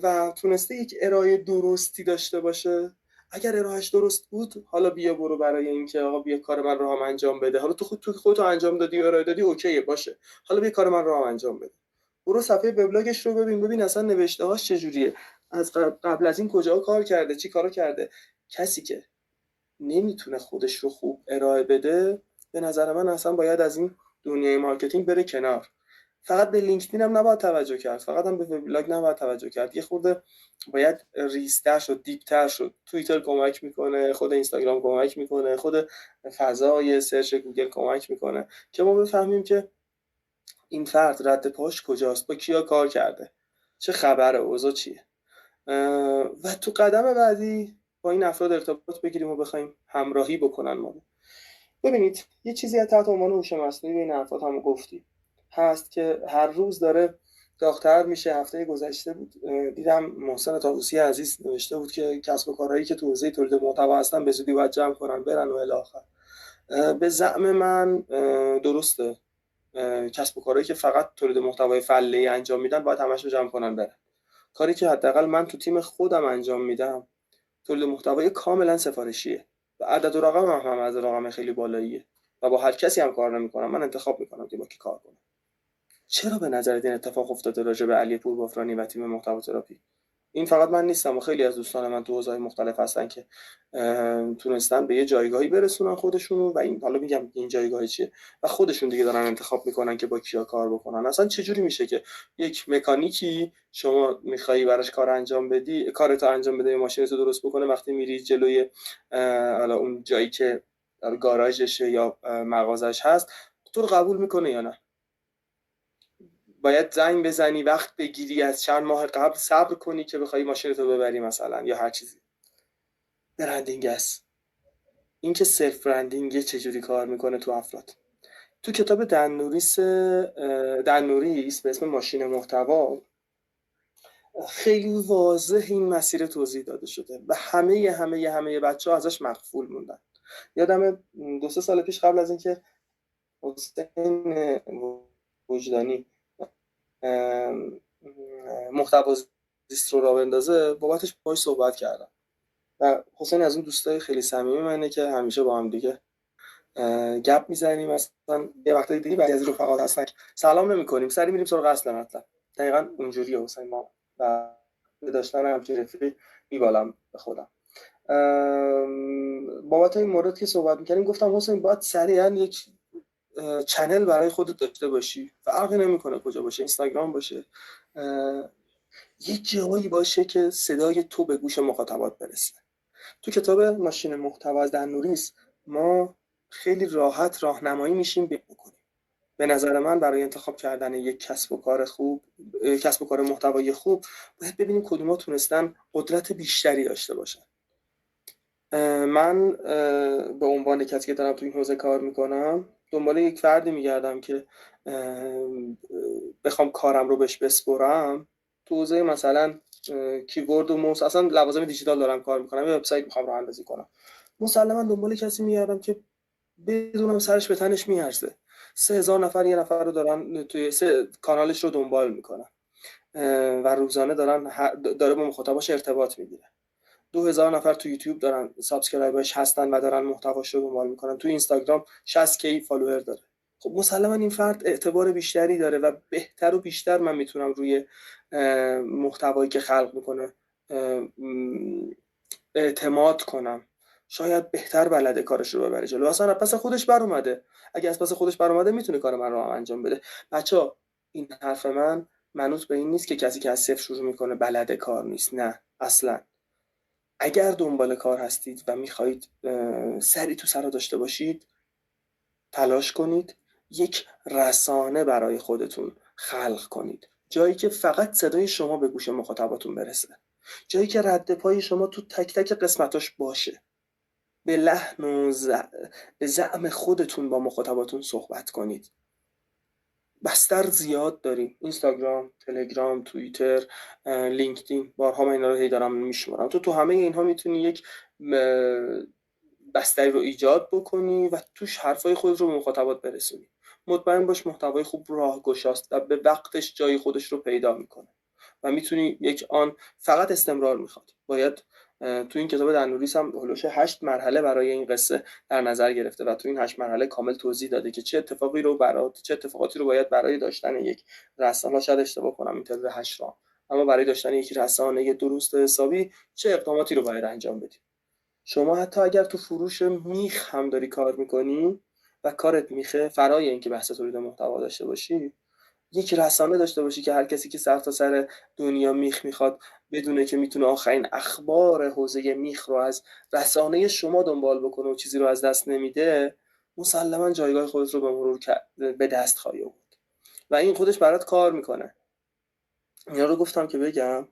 Speaker 2: و تونسته یک ارائه درستی داشته باشه. اگر ارائهش درست بود، حالا بیا برو برای اینکه آقا بیا کار من رو هم انجام بده. حالا تو خودت انجام دادی و ارائه دادی، اوکیه باشه، حالا بیا کار من رو هم انجام بده. برو صفحه وبلاگش رو ببین اصلا نوشته هاش چجوریه، از قبل از این کجا کار کرده، چی کارو کرده. کسی که نمیتونه خودش رو خوب ارائه بده، به نظر من اصلا باید از این دنیای مارکتینگ بره کنار. فقط به لینکدین هم نباید توجه کرد، فقط هم به وبلاگ نباید توجه کرد. یه خورده باید ریزتر شد، دیپتر شد. توییتر کمک میکنه، خود اینستاگرام کمک میکنه، خود فضای سرچ گوگل کمک میکنه که ما بفهمیم که این فرد رد پاش کجاست، با کیا کار کرده، چه خبره، اوضاع چیه. و تو قدم بعدی با این افراد ارتباط بگیریم و بخوایم همراهی بکنن ما. ببینید یه چیزی از تحت عنوان هوش مصنوعی، این حرفات هم گفتی، هست که هر روز داره داغ‌تر میشه. هفته گذشته بود دیدم محسن طاووسی عزیز نوشته بود که کسب و کارهایی که تو حوزه تولید محتوا هستن به زودی باید جمع کنن برن و الی آخر. به زعم من درسته، کسب و کارهایی که فقط تولید محتوای فعلی انجام میدن باید همش رو جمع کنن برن. کاری که حداقل من تو تیم خودم انجام میدم تولید محتوای کاملا سفارشیه و عدد و رقم هم از رقم خیلی بالاییه و با هر کسی هم کار نمی‌کنم، من انتخاب میکنم که با کی کار کنم. چرا به نظرت این اتفاق افتاده راجع به علی پوربافرانی و تیم محتوا تراپی؟ این فقط من نیستم و خیلی از دوستان من تو حوزه‌های مختلف هستن که تونستن به یه جایگاهی برسونن خودشونو و این حالا میگم این جایگاه چیه و خودشون دیگه دارن انتخاب میکنن که با کیا کار بکنن. اصلا چجوری میشه که یک مکانیکی شما میخوایی براش کار انجام بدی، کارتو انجام بده، ماشینتو درست بکنه، وقتی میری جلوی حالا اون جایی که گاراژشه یا مغازش هست، تو رو قبول میکنه یا نه؟ باید زنگ بزنی، وقت بگیری، از چند ماه قبل صبر کنی که بخوای ماشینتو ببری مثلا یا هر چیزی. برندینگ است. این که سلف برندینگ چجوری کار میکنه تو افراد. تو کتاب دنوریس به اسم ماشین محتوا خیلی واضح این مسیر توضیح داده شده و همه بچه‌ها ازش مغفول موندن. یادم 2-3 سال پیش قبل از اینکه حسین وجدانی محتوا زیست رو راه بندازه بابتش باهاش صحبت کردم و حسین از اون دوستای خیلی صمیمی منه که همیشه با هم دیگه گپ میزنیم. مثلا یه وقتایی دیدی بعضی از رفقات هستن سلام نمی‌کنیم، سری میریم سراغ اصل مطلب. دقیقا اونجوریه حسین ما و به داشتن همچین رفیقی میبالم به خودم. بابت این مورد که صحبت میکنیم گفتم حسین باید سریعا یک چنل برای خودت داشته باشی، فرقی نمیکنه کجا باشه، اینستاگرام باشه، یک جایی باشه که صدای تو به گوش مخاطبات برسه. تو کتاب ماشین محتوا از دنوریس ما خیلی راحت راهنمایی میشیم بکنیم. به نظر من برای انتخاب کردن یک کسب و کار خوب، کسب و کار محتوایی خوب، باید ببینیم کدوما تونستن قدرت بیشتری داشته باشن. من به عنوان کسی که دارم تو این حوزه کار میکنم دنبال یک فردی میگردم که بخوام کارم رو بهش بسپرم. تو حوزه مثلا کیورد و موس، اصلا لوازم دیجیتال دارم کار میکنم، یه وبسایت میخوام راه اندازی کنم، مسلما دنبال کسی میگردم که بدونم سرش به تنش میارزه. 3000 نفر یه نفر رو دارن توی کانالش رو دنبال میکنن و روزانه داره با مخاطباش ارتباط میگیره. 2000 نفر تو یوتیوب دارن سابسکرایبرش هستن و دارن محتواش رو دنبال میکنن. تو اینستاگرام 60k فالوور داره. خب مسلما این فرد اعتبار بیشتری داره و بهتر و بیشتر من میتونم روی محتوایی که خلق میکنه اعتماد کنم. شاید بهتر بلده کارش رو ببره جلو، اصلا پس خودش بر اومده. اگه از پس خودش بر اومده میتونه کار من رو انجام بده. بچه‌ها این حرف من منوط به این نیست که کسی که از صفر شروع میکنه بلده کار نیست، نه اصلا. اگر دنبال کار هستید و میخواهید سری تو سرا داشته باشید، تلاش کنید یک رسانه برای خودتون خلق کنید، جایی که فقط صدای شما به گوش مخاطباتون برسه، جایی که رد پای شما تو تک تک قسمتاش باشه، به لحن و به زعم خودتون با مخاطباتون صحبت کنید. بستر زیاد داریم، اینستاگرام، تلگرام، توییتر، لینکدین، بارها من اینا رو هی دارم میشمارم. تو همه اینها میتونی یک بستری رو ایجاد بکنی و توش حرفای خود رو به مخاطبات برسونی. مطمئن باش محتوای خوب راهگشاست و به وقتش جای خودش رو پیدا میکنه و میتونی یک آن فقط استمرار میخواد. باید تو این کتاب دنوریس هم هلوش 8 مرحله برای این قصه در نظر گرفته و تو این 8 مرحله کامل توضیح داده که چه اتفاقاتی رو باید برای داشتن یک رسانه، شاید اشتباه کنم این تعداد 8 را، اما برای داشتن یک رسانه درست و حسابی چه اقداماتی رو باید انجام بدی. شما حتی اگر تو فروش میخ هم داری کار میکنی و کارت میخه، فرای اینکه بحث تولید محتوا داشته باشی، یک رسانه داشته باشی که هر کسی که سر تا سر دنیا میخ میخواد بدونه که میتونه آخرین اخبار حوزه میخ رو از رسانه شما دنبال بکنه و چیزی رو از دست نمیده، مسلما جایگاه خودت رو به مرور به دست خواهی آورد و این خودش برات کار میکنه. اینا رو گفتم که بگم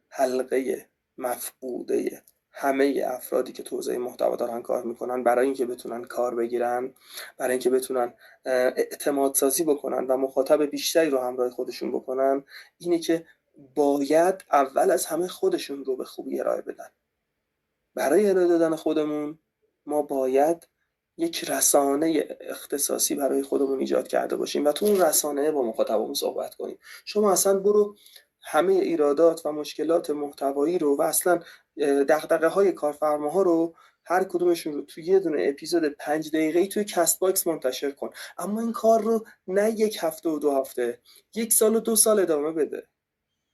Speaker 2: حلقه مفقوده همه افرادی که تو حوزه محتوا دارن کار میکنن برای اینکه بتونن کار بگیرن، برای اینکه بتونن اعتماد سازی بکنن و مخاطب بیشتری رو همراه خودشون بکنن، اینه که باید اول از همه خودشون رو به خوبی ارائه بدن. برای ارائه دادن خودمون ما باید یک رسانه اختصاصی برای خودمون ایجاد کرده باشیم و تو اون رسانه با مخاطبمون صحبت کنیم. شما اصلا برو همه ایرادات و مشکلات محتوایی رو و اصلا دغدغه‌های کارفرماها رو هر کدومشون رو توی یه دونه اپیزود 5 دقیقه‌ای توی کست باکس منتشر کن، اما این کار رو نه 1 هفته و 2 هفته، 1 سال و 2 سال ادامه بده.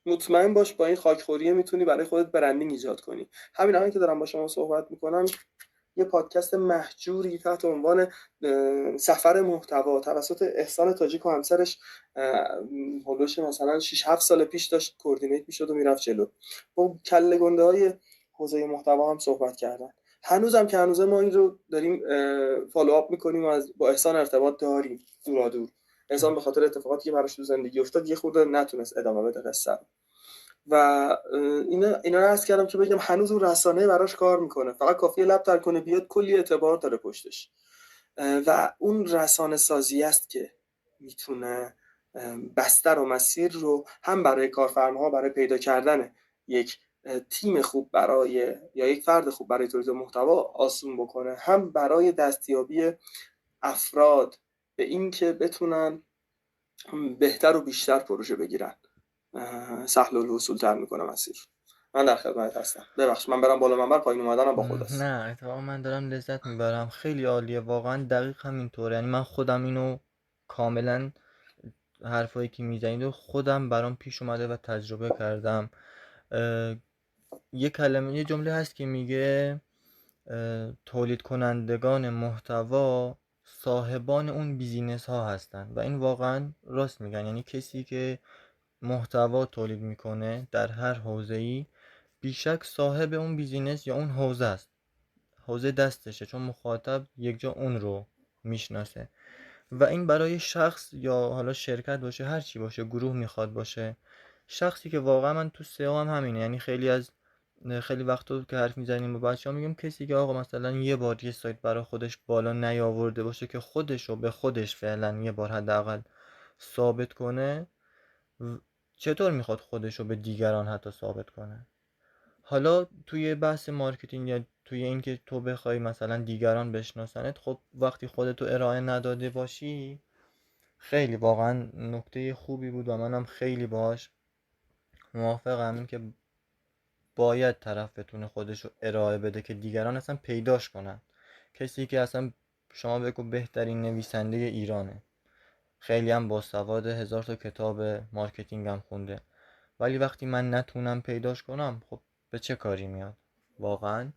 Speaker 2: مطمئن باش با این خاکخوریه میتونی برای خودت برندینگ ایجاد کنی. همین الان که دارم با شما صحبت میکنم یه پادکست مهجوری تحت عنوان سفر محتوا توسط احسان تاجیک و همسرش حدوش مثلا 6-7 سال پیش داشت کوردینیت میشد و میرفت جلو. با کله گنده های حوزه محتوا هم صحبت کردن. هنوزم که هنوزه ما این رو داریم فالو آپ میکنیم و با احسان ارتباط داریم دور. احسان به خاطر اتفاقاتی که براش تو زندگی افتاد یه خورده نتونست ادامه بده قصه و اینا رو عرض کردم که بگم هنوز اون رسانه براش کار میکنه، فقط کافیه لب تر کنه بیاد، کلی اعتبار داره پشتش و اون رسانه سازی است که میتونه بستر و مسیر رو هم برای کارفرماها برای پیدا کردن یک تیم خوب برای یا یک فرد خوب برای تولید محتوا آسون بکنه، هم برای دستیابی افراد به این که بتونن بهتر و بیشتر پروژه بگیرن سهل الوصول تر میکنه مسیر. من در خدمت هستم. ببخش من برم بالا منبر، پایین اومدنم با خداست.
Speaker 1: نه اتفاقا من دارم لذت میبرم، خیلی عالیه واقعا، دقیق همینطوره. یعنی من خودم اینو کاملا حرفایی که میزنید و خودم برام پیش اومده و تجربه کردم. یه جمله هست که میگه تولید کنندگان محتوا صاحبان اون بیزینس ها هستن و این واقعا راست میگن. یعنی کسی که محتوا تولید میکنه در هر حوزه‌ای بیشک صاحب اون بیزینس یا اون حوزه است، حوزه دستشه، چون مخاطب یک جا اون رو میشناسه. و این برای شخص یا حالا شرکت باشه، هر چی باشه، گروه میخواد باشه، شخصی که واقعا من تو سئو هم همینه. یعنی خیلی وقتا که حرف میزنیم با بچه‌ها میگم کسی که آقا مثلا یه بار یه سایت برای خودش بالا نیاورده باشه که خودش رو به خودش فعلا یه بار حداقل ثابت کنه، چطور میخواد خودش رو به دیگران حتی ثابت کنه؟ حالا توی بحث مارکتینگ یا توی اینکه تو بخوای مثلا دیگران بشناسنت، خب وقتی خودتو ارائه نداده باشی، خیلی واقعا نکته خوبی بود و منم خیلی باهاش موافقم. این که باید طرف بتونه خودشو ارائه بده که دیگران اصلا پیداش کنن. کسی که اصلا شما بگو بهترین نویسنده ایرانه، خیلی هم باسواد، 1000 تا کتاب مارکتینگ هم خونده، ولی وقتی من نتونم پیداش کنم، خب به چه کاری میاد واقعا؟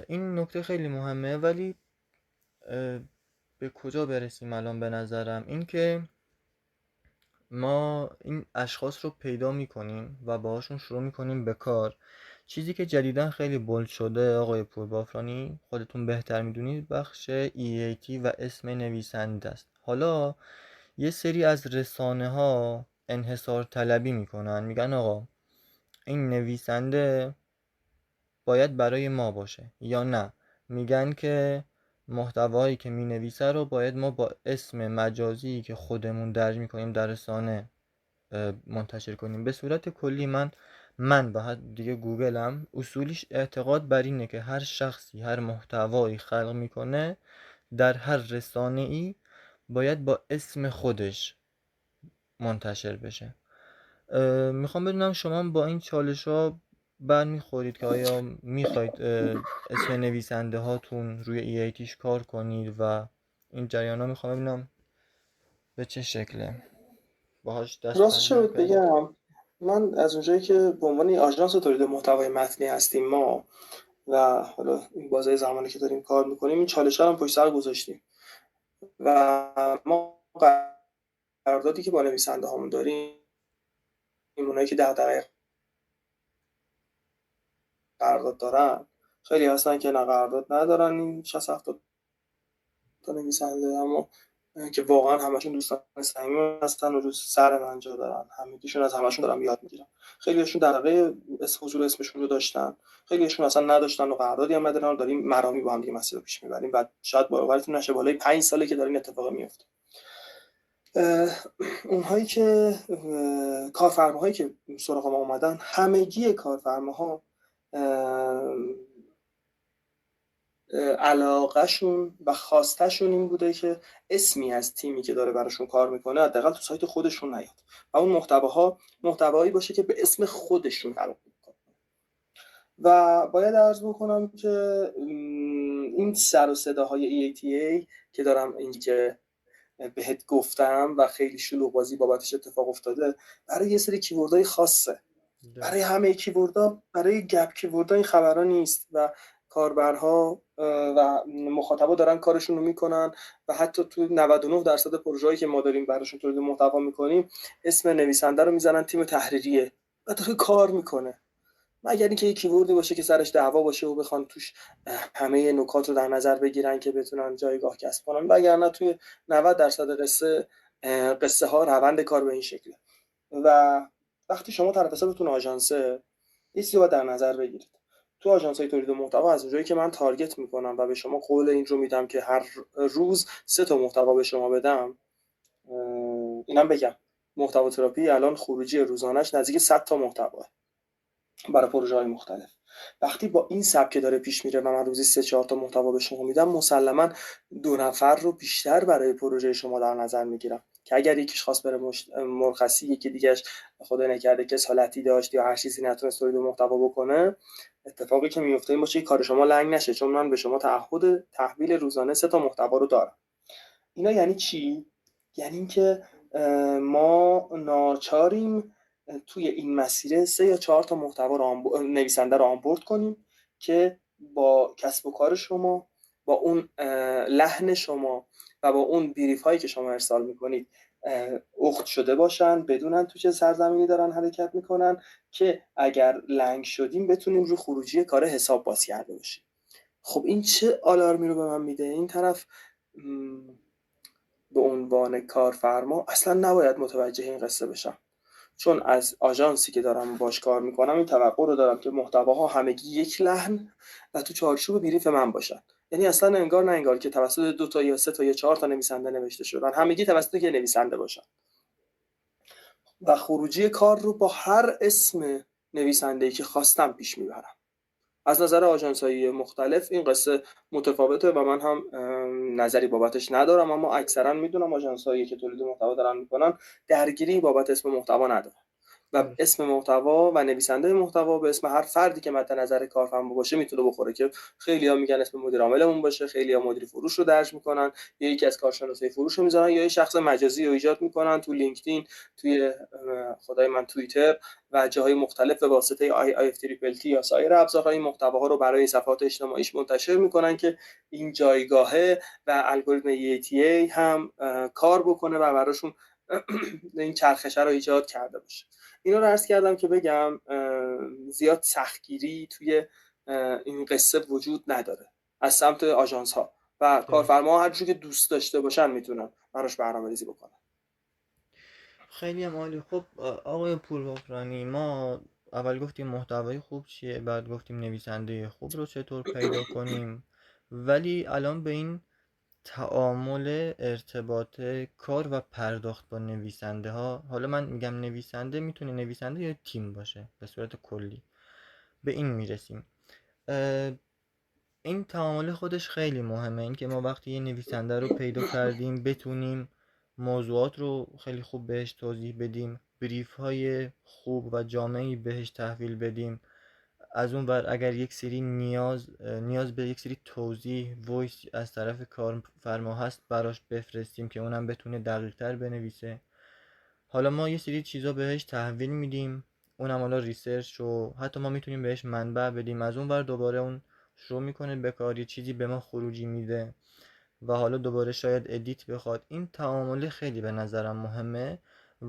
Speaker 1: این نکته خیلی مهمه. ولی به کجا برسیم الان؟ به نظرم این که ما این اشخاص رو پیدا میکنیم و باهاشون شروع میکنیم به کار. چیزی که جدیدن خیلی بولد شده آقای پوربافرانی، خودتون بهتر میدونید، بخش EAT و اسم نویسنده است. حالا یه سری از رسانه ها انحصار طلبی میکنن، میگن آقا این نویسنده باید برای ما باشه، یا نه میگن که محتوایی که می نویسه رو باید ما با اسم مجازی که خودمون درج میکنیم در رسانه منتشر کنیم. به صورت کلی من و دیگه گوگلم اصولیش اعتقاد بر اینه که هر شخصی هر محتوایی خلق میکنه در هر رسانه ای باید با اسم خودش منتشر بشه. میخوام بدونم شما با این چالش ها برمیخورید که آیا میخواید اسم نویسنده هاتون روی ایتیش کار کنید و این جریان ها میخوام ببینم به چه شکله، باهاش دست
Speaker 2: راستش رو
Speaker 1: کردید؟
Speaker 2: بگم، من از اونجایی که به عنوان یه آژانس تولید محتوای متنی هستیم ما و حالا این بازه زمانی که داریم کار میکنیم، این چالش ها هم پشت سر گذاشتیم و ما قراردادی که با نویسنده هامون داریم، اونایی که دغدغه قرارداد دارن، خیلی هستن که نه قرارداد ندارن، این 60-70 تا نویسنده، اما که واقعا همشون دوستان صمیمی هستن و روز سر من جا دارن، همگیشون از همشون دارم یاد میگیرم. خیلیشون دغدغه حضور اسمشون رو داشتن، خیلیشون اصلا نداشتن و قراردادی هم ندارن، داریم مرامی با هم دیگه مسیر رو پیش میبریم. بعد شاید باورتون نشه بالای 5 ساله که دارین اتفاق میفته. اونهایی که کارفرماهایی که سراغ ما اومدن، همگی کارفرماها علاقهشون و خواستشون این بوده که اسمی از تیمی که داره براشون کار میکنه حداقل تو سایت خودشون نیاد و اون محتوایی باشه که به اسم خودشون خلق میکنه. و باید عرض بکنم که این سر و صداهای EATA که دارم اینجا بهت گفتم و خیلی شلوغ بازی بابتش اتفاق افتاده، برای یه سری کیوردهای خاصه. برای همه کیوردها، برای گپ کیوردها این خبرها نیست و کاربرها و مخاطبا دارن کارشون رو میکنن و حتی تو 99% پروژه‌ای که ما داریم براشون تولید محتوا میکنیم، اسم نویسنده رو میزنن تیم تحریریه و داره کار میکنه. مگر اینکه یک کیوردی باشه که سرش دعوا باشه و بخوان توش همه نکات رو در نظر بگیرن که بتونن جایگاه کسب کنن، وگرنه توی 90% قصه ها روند کار به این شکله. و وقتی شما طرف حسابتون آژانسه، یه چیزی باید در نظر بگیرید. تو آژانس‌های تولید محتوا از اونجایی که من تارگت میکنم و به شما قول این رو میدم که هر روز 3 تا محتوا به شما بدم، اینم بگم محتوا تراپی الان خروجی روزانه‌اش نزدیک 100 تا محتواه برای پروژه‌های مختلف. وقتی با این سبک داره پیش میره و من روزی 3-4 تا محتوا به شما میدم، مسلما 2 نفر رو بیشتر برای پروژه شما در نظر میگیرم که اگر یکیش خواست بره مرخصی، یکی دیگهش خدا نکرده که سالتی داشت یا هر چیزی نتونست تولید محتوا بکنه، اتفاقی که میفته این باشه که کار شما لنگ نشه، چون من به شما تعهد تحویل روزانه 3 تا محتوا رو دارم. اینا یعنی چی؟ یعنی اینکه ما ناچاریم توی این مسیر 3 یا 4 تا محتوا نویسنده رو آنبورد کنیم که با کسب و کار شما، با اون لحن شما و با اون بریف هایی که شما ارسال میکنید اخت شده باشن، بدونن تو چه سرزمینی دارن حرکت میکنن، که اگر لنگ شدیم بتونیم رو خروجی کار حساب باز کرده باشیم. خب این چه آلارمی رو به من میده؟ این طرف به عنوان کارفرما اصلا نباید متوجه این قصه بشم، چون از آژانسی که دارم باش کار میکنم این توقع رو دارم که محتواها همگی یک لحن و تو چارچوب بریف من باشن. یعنی اصلا انگار نه انگار که توسط 2 تا یا 3 تا یا 4 تا نویسنده نوشته شدن، همگی توسط یک نویسنده باشن و خروجی کار رو با هر اسم نویسنده‌ای که خواستم پیش میبرم. از نظر آژانس‌های مختلف این قصه متفاوته و من هم نظری بابتش ندارم، اما اکثرا میدونم آژانس‌هایی که تولید محتوا دارن میکنن درگیری بابت اسم محتوا ندارن و اسم محتوا و نویسنده محتوا به اسم هر فردی که مد نظر کارفرما باشه میتونه بخوره، که خیلی‌ها میگن اسم مدیر عاملمون باشه، خیلی‌ها مدیر فروش رو درج میکنن، یا یکی از کارشناسای فروش رو میذارن، یا یه شخص مجازی رو ایجاد میکنن تو لینکدین، توی خدای من توییتر و جاهای مختلف به واسطه IFTTT یا سایر ابزارهای محتواها رو برای صفحات اجتماعیش منتشر میکنن که این جایگاهه و الگوریتم EATA هم کار بکنه و براشون این چرخشه رو ایجاد کرده باشه. اینا رو عرض کردم که بگم زیاد سختگیری توی این قصه وجود نداره از سمت آژانس ها و کارفرما هر جوری که دوست داشته باشن میتونن براش برنامه‌ریزی بکنن.
Speaker 1: خیلی هم عالی. خب آقای پوربافرانی، ما اول گفتیم محتوای خوب چیه، بعد گفتیم نویسنده خوب رو چطور پیدا کنیم، ولی الان به این تعامل ارتباط کار و پرداخت با نویسنده ها، حالا من میگم نویسنده میتونه نویسنده یا تیم باشه به صورت کلی، به این میرسیم. این تعامل خودش خیلی مهمه، این که ما وقتی یه نویسنده رو پیدا کردیم بتونیم موضوعات رو خیلی خوب بهش توضیح بدیم، بریف های خوب و جامعی بهش تحویل بدیم. از اون ور اگر یک سری نیاز به یک سری توضیح وایس از طرف کارفرما هست براش بفرستیم که اونم بتونه دقیق تر بنویسه. حالا ما یه سری چیزا بهش تحویل میدیم، اونم حالا ریسرچ و حتی ما میتونیم بهش منبع بدیم، از اون ور دوباره اون شروع میکنه به کار، یه چیزی به ما خروجی میده و حالا دوباره شاید ادیت بخواد. این تعامل خیلی به نظرم مهمه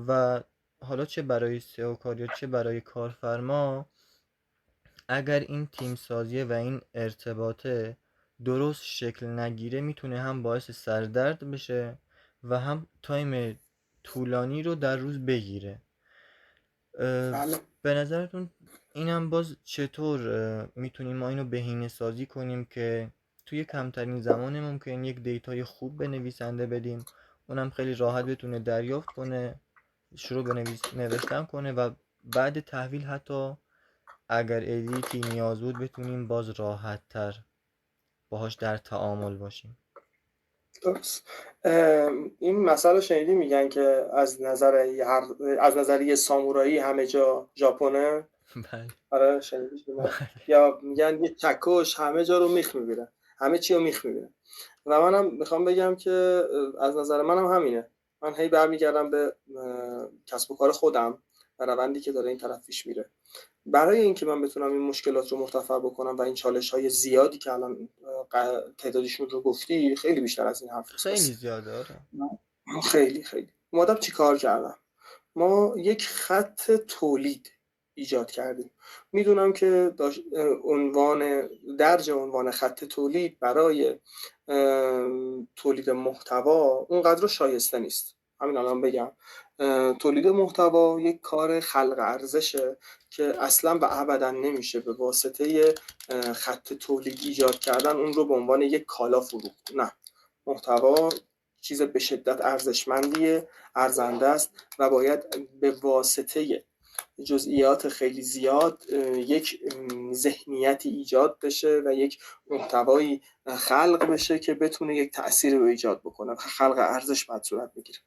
Speaker 1: و حالا چه برای سئو کار یا چه برای کارفرما، اگر این تیم سازیه و این ارتباطه درست شکل نگیره میتونه هم باعث سردرد بشه و هم تایم طولانی رو در روز بگیره. به نظرتون اینم باز چطور میتونیم ما اینو بهینه سازی کنیم که توی کمترین زمان ممکن یک دیتای خوب به نویسنده بدیم، اونم خیلی راحت بتونه دریافت کنه، شروع به نوشتن کنه و بعد تحویل حتی اگر ادیتی نیاز بود بتونیم باز راحت تر باهاش در تعامل باشیم.
Speaker 2: درست. این مسئله شنیدی میگن که از نظر یه سامورایی همه جا ژاپنه.
Speaker 1: بله.
Speaker 2: آره شنیدیش؟ یا میگن یه چکش همه جا رو میخ میبینه، همه چی رو میخ میبینه. و منم میخوام بگم که از نظر منم همینه. من هی برمیگردم به کسب و کار خودم و روندی که داره این طرف پیش میره. برای اینکه من بتونم این مشکلات رو مرتفع بکنم و این چالش‌های زیادی که الان تعدادشون رو گفتی خیلی بیشتر از این حرف
Speaker 1: خیلی زیاده. آره
Speaker 2: خیلی اومدم چی کار کردم؟ ما یک خط تولید ایجاد کردیم. میدونم که درج عنوان خط تولید برای تولید محتوا اونقدر شایسته نیست. همین الان بگم تولید محتوا یک کار خلق ارزشه که اصلا و ابدا نمیشه به واسطه خط تولید ایجاد کردن اون رو به عنوان یک کالا فروخت. نه، محتوا چیز به شدت ارزشمندیه، ارزنده است و باید به واسطه جزئیات خیلی زیاد یک ذهنیتی ایجاد بشه و یک محتوایی خلق بشه که بتونه یک تأثیری رو ایجاد بکنه، خلق ارزش باید صورت بگیره.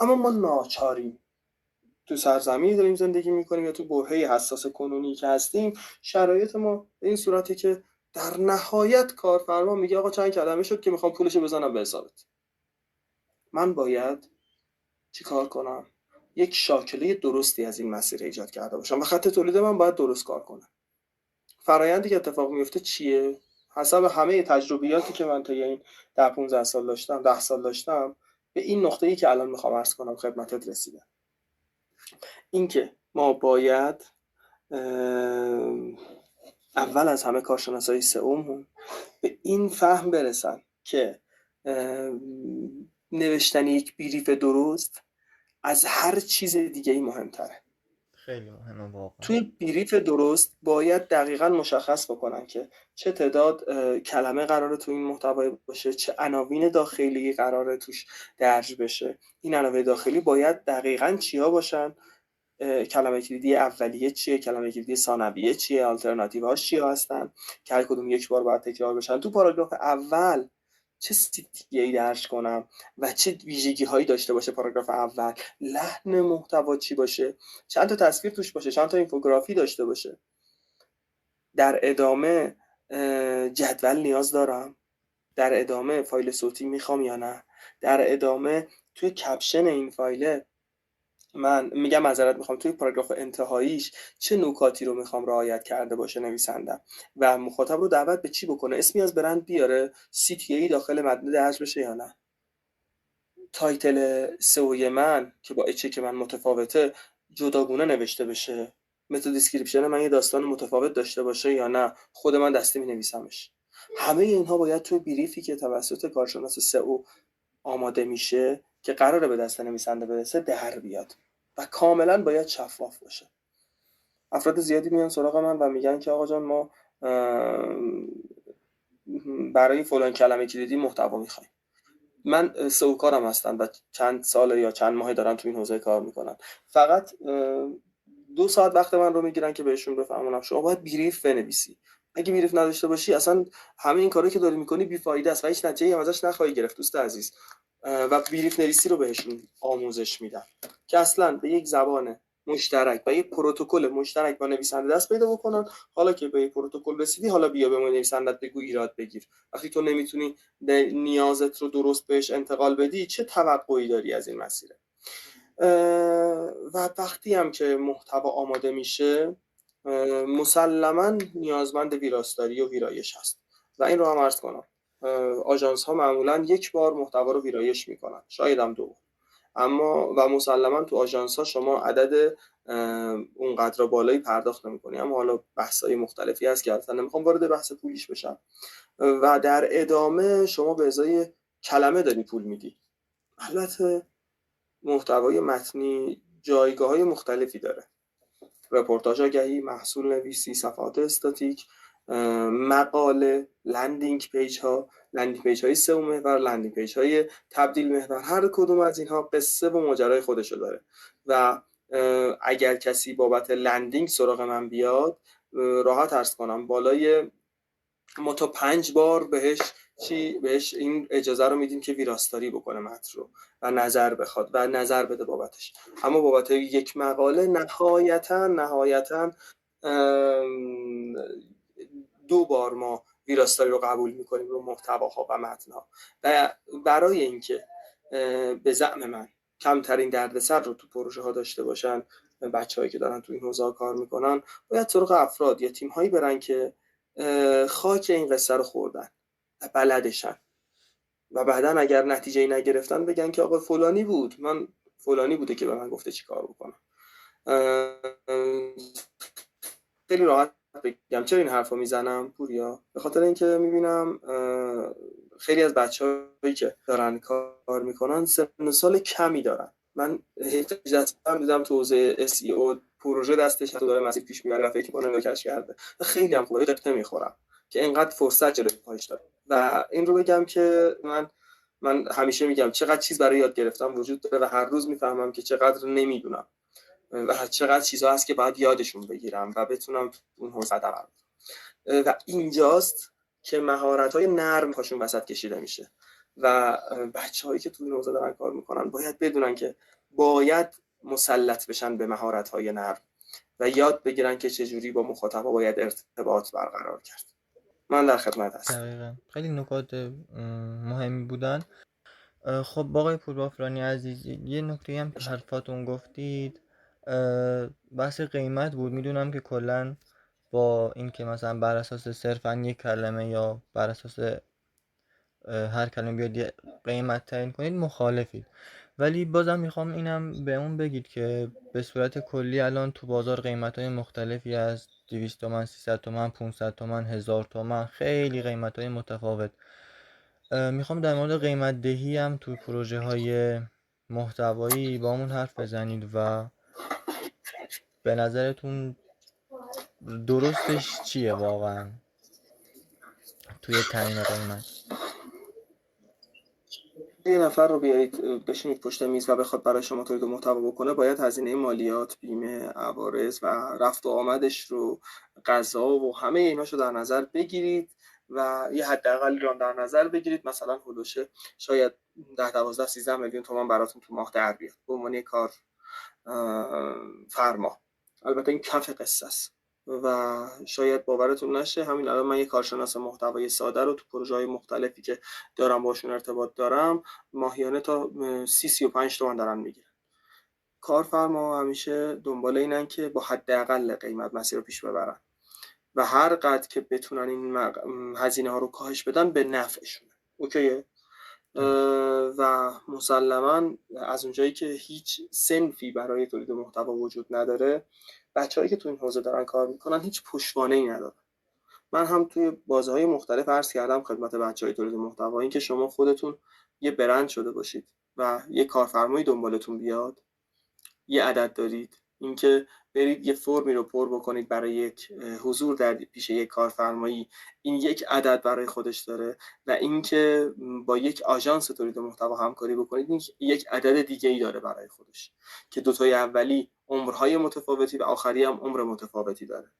Speaker 2: اما ما ناچاریم، تو سرزمینی داریم زندگی میکنیم یا تو برهه حساس کنونی که هستیم، شرایط ما به این صورتی که در نهایت کارفرما میگه آقا چند کلمه شد که میخوام پولشو بزنم به حسابت. من باید چیکار کنم؟ یک شاکله درستی از این مسیر ایجاد کرده باشم و خط تولید من باید درست کار کنه. فرآیندی که اتفاق میفته چیه؟ حسب همه تجربیاتی که من طی این 10 سال داشتم، 10 سال داشتم، به این نقطه‌ای که الان میخوام عرض کنم خدمتت رسیدم. اینکه ما باید اول از همه کارشناسای سئومون به این فهم برسن که نوشتن یک بریف درست از هر چیز دیگه ای مهمتره.
Speaker 1: خیلی مهمه واقعا.
Speaker 2: توی بریف درست باید دقیقاً مشخص بکنن که چه تعداد کلمه قراره تو این محتوا باشه، چه عناوین داخلی قراره توش درج بشه. این عناوین داخلی باید دقیقاً چیا باشن؟ کلمه کلیدی اولیه چیه، کلمه کلیدی ثانویه چیه، آلترناتیوهاش چیا هستن که هر کدوم یک بار باید تکرار بشن. تو پاراگراف اول چه سیتیه‌ای درج کنم و چه ویژگی‌هایی داشته باشه پاراگراف اول، لحن محتوا چی باشه، چند تا تصویر توش باشه، چند تا اینفوگرافی داشته باشه. در ادامه جدول نیاز دارم، در ادامه فایل صوتی میخوام یا نه، در ادامه توی کپشن این فایل من میگم معذرت میخوام توی پاراگراف انتهاییش چه نکاتی رو میخوام رعایت کرده باشه نویسنده و مخاطب رو دعوت به چی بکنه، اسمی از برند بیاره، CTA داخل متن درج بشه یا نه، تایتل سئوی من که با اچ که من متفاوته جداگونه نوشته بشه، متد دیسکریپشن من یه داستان متفاوت داشته باشه یا نه، خود من دسته مینویسمش. همه اینها باید توی بریفی که توسط کارشناس سئو آماده میشه که قراره به دست نویسنده برسه در بیاد و کاملا باید شفاف باشه. افراد زیادی میان سراغ من و میگن که آقا جان ما برای فلان کلمه کلیدی محتوا میخوایم. من سئوکارم هستم و چند سال یا چند ماه دارم تو این حوزه کار میکنم. فقط 2 ساعت وقت من رو میگیرن که بهشون بفهمونم شما باید بریف بنویسی. اگه بریف نداشته باشی اصلا همه این کارا که داری میکنی بیفایده است و هیچ نتیجه‌ای هم ازش نخواهی گرفت دوست عزیز. و بریف نویسی رو بهشون آموزش میدم که اصلا به یک زبان مشترک و یک پروتکل مشترک با نویسنده دست پیدا بکنن. حالا که به یک پروتکل رسیدی، حالا بیا به نویسندت بگو ایراد بگیر. وقتی تو نمیتونی نیازت رو درست بهش انتقال بدی، چه توقعی داری از این مسیره؟ و وقتی هم که محتوا آماده میشه مسلما نیازمند ویراستاری و ویرایش هست و این رو هم عرض کنم آژانس ها معمولا یک بار محتوا رو ویرایش میکنن، شاید هم 2 بار، اما و مسلما تو آژانس ها شما عدد اونقدر بالایی پرداخت نمیکنی. اما حالا بحث‌های مختلفی هست که اصلا نمیخوام وارد بحث پولیش بشم. و در ادامه شما به ازای کلمه داری پول میدی. البته محتوای متنی جایگاه‌های مختلفی داره: رپورتاج آگهی، محصول نویسی، صفحات استاتیک، مقاله، لندینگ پیج های سئو محور، لندینگ پیج های تبدیل محور. هر کدوم از اینها قصه و ماجرای خودشو داره و اگر کسی بابت لندینگ سراغ من بیاد، راحت عرض کنم بالای ما تا 5 بار بهش این اجازه رو میدیم که ویراستاری بکنه متن رو و نظر بخواد و نظر بده بابتش. اما بابت یک مقاله نهایتا 2 بار ما ویراستاری رو قبول میکنیم رو محتواها و متنها. و برای اینکه به زعم من کمترین دردسر رو تو پروژه ها داشته باشن بچه‌هایی که دارن تو این حوزه کار میکنن، باید سراغ افراد یا تیم هایی برن که خاک این قصه رو خوردن و بلدشن و بعدن اگر نتیجه‌ای نگرفتن بگن که آقا فلانی بوده که به من گفته چی کار بکنم. خیلی راحت بگم چرا این حرفو میزنم پوریا؟ به خاطر اینکه میبینم خیلی از بچه‌هایی که دارن کار میکنن سن و سال کمی دارن. من 18 سال دیدم تو حوزه SEO پروژه دستش داره مسیر پیش میبره و فکر کنه کش کرده. خیلی هم خوبه، دقیقه میخورم که اینقدر فرصت جلوی پایش داره. و این رو بگم که من همیشه میگم چقدر چیز برای یاد گرفتن وجود داره و هر روز میفهمم که چقدر نمیدونم و چقدر چیزا هست که باید یادشون بگیرم و بتونم اون حوزه ادامه بدم. و اینجاست که مهارت‌های نرم پاشون وسط کشیده میشه و بچه‌هایی که تو این حوزه دارن کار میکنن باید بدونن که باید مسلط بشن به مهارت‌های نرم و یاد بگیرن که چجوری با مخاطبا باید ارتباط برقرار کرد. من در خدمت هستم.
Speaker 1: دقیقاً خیلی نکات مهمی بودن. خب آقای پوربافرانی عزیز، یه نکته هم تو حرفاتون گفتید بحث قیمت بود. میدونم که کلا با این که مثلا بر اساس صرفا یک کلمه یا بر اساس هر کلمه بیاد یه قیمت تعیین کنید مخالفید، ولی بازم میخوام اینم به اون بگید که به صورت کلی الان تو بازار قیمت های مختلفی از 200 تومن، 300 تومن، 500 تومن، 1000 تومن، خیلی قیمت های متفاوت. میخوام در مورد قیمت دهی هم تو پروژه های محتوایی با همون حرف بزنید و به نظرتون درستش چیه واقعا توی تعیین قیمت؟
Speaker 2: یه نفر رو بیارید بشینید پشت میز و بخواد برای شما تولید محتوا بکنه، باید هزینه مالیات، بیمه، عوارض و رفت و آمدش رو، غذا و همه ایناشو در نظر بگیرید و یه حداقلی رو در نظر بگیرید. مثلا هولوش شاید 10 12 13 میلیون تومان براتون تو ماه در بیاد به عنوان کار فرما. البته این کف قصه است و شاید باورتون نشه، همین الان من یه کارشناس محتوای ساده رو تو پروژه‌های مختلفی که دارم باشون ارتباط دارم ماهیانه تا 35 تومن دارن میگیرن. کارفرما همیشه دنبال اینن که با حداقل قیمت مسیر رو پیش ببرن و هر قدر که بتونن این هزینه ها رو کاهش بدن به نفعشونه. اوکیه؟ و مسلما از اونجایی که هیچ صنفی برای تولید محتوا وجود نداره، بچه‌هایی که تو این حوزه دارن کار میکنن هیچ پشتوانه‌ای ندارن. من هم توی بازه‌های مختلف عرض کردم خدمت بچه‌های تولید محتوا، این که شما خودتون یه برند شده باشید و یه کارفرمایی دنبالتون بیاد، یه عدد دارید، اینکه برید یه فرمی رو پر بکنید برای یک حضور در پیش یک کارفرمایی، این یک عدد برای خودش داره، و اینکه با یک آژانس تولید محتوا همکاری بکنید، این یک عدد دیگه‌ای داره برای خودش که دوتای اولی عمرهای متفاوتی و آخری هم عمر متفاوتی داره.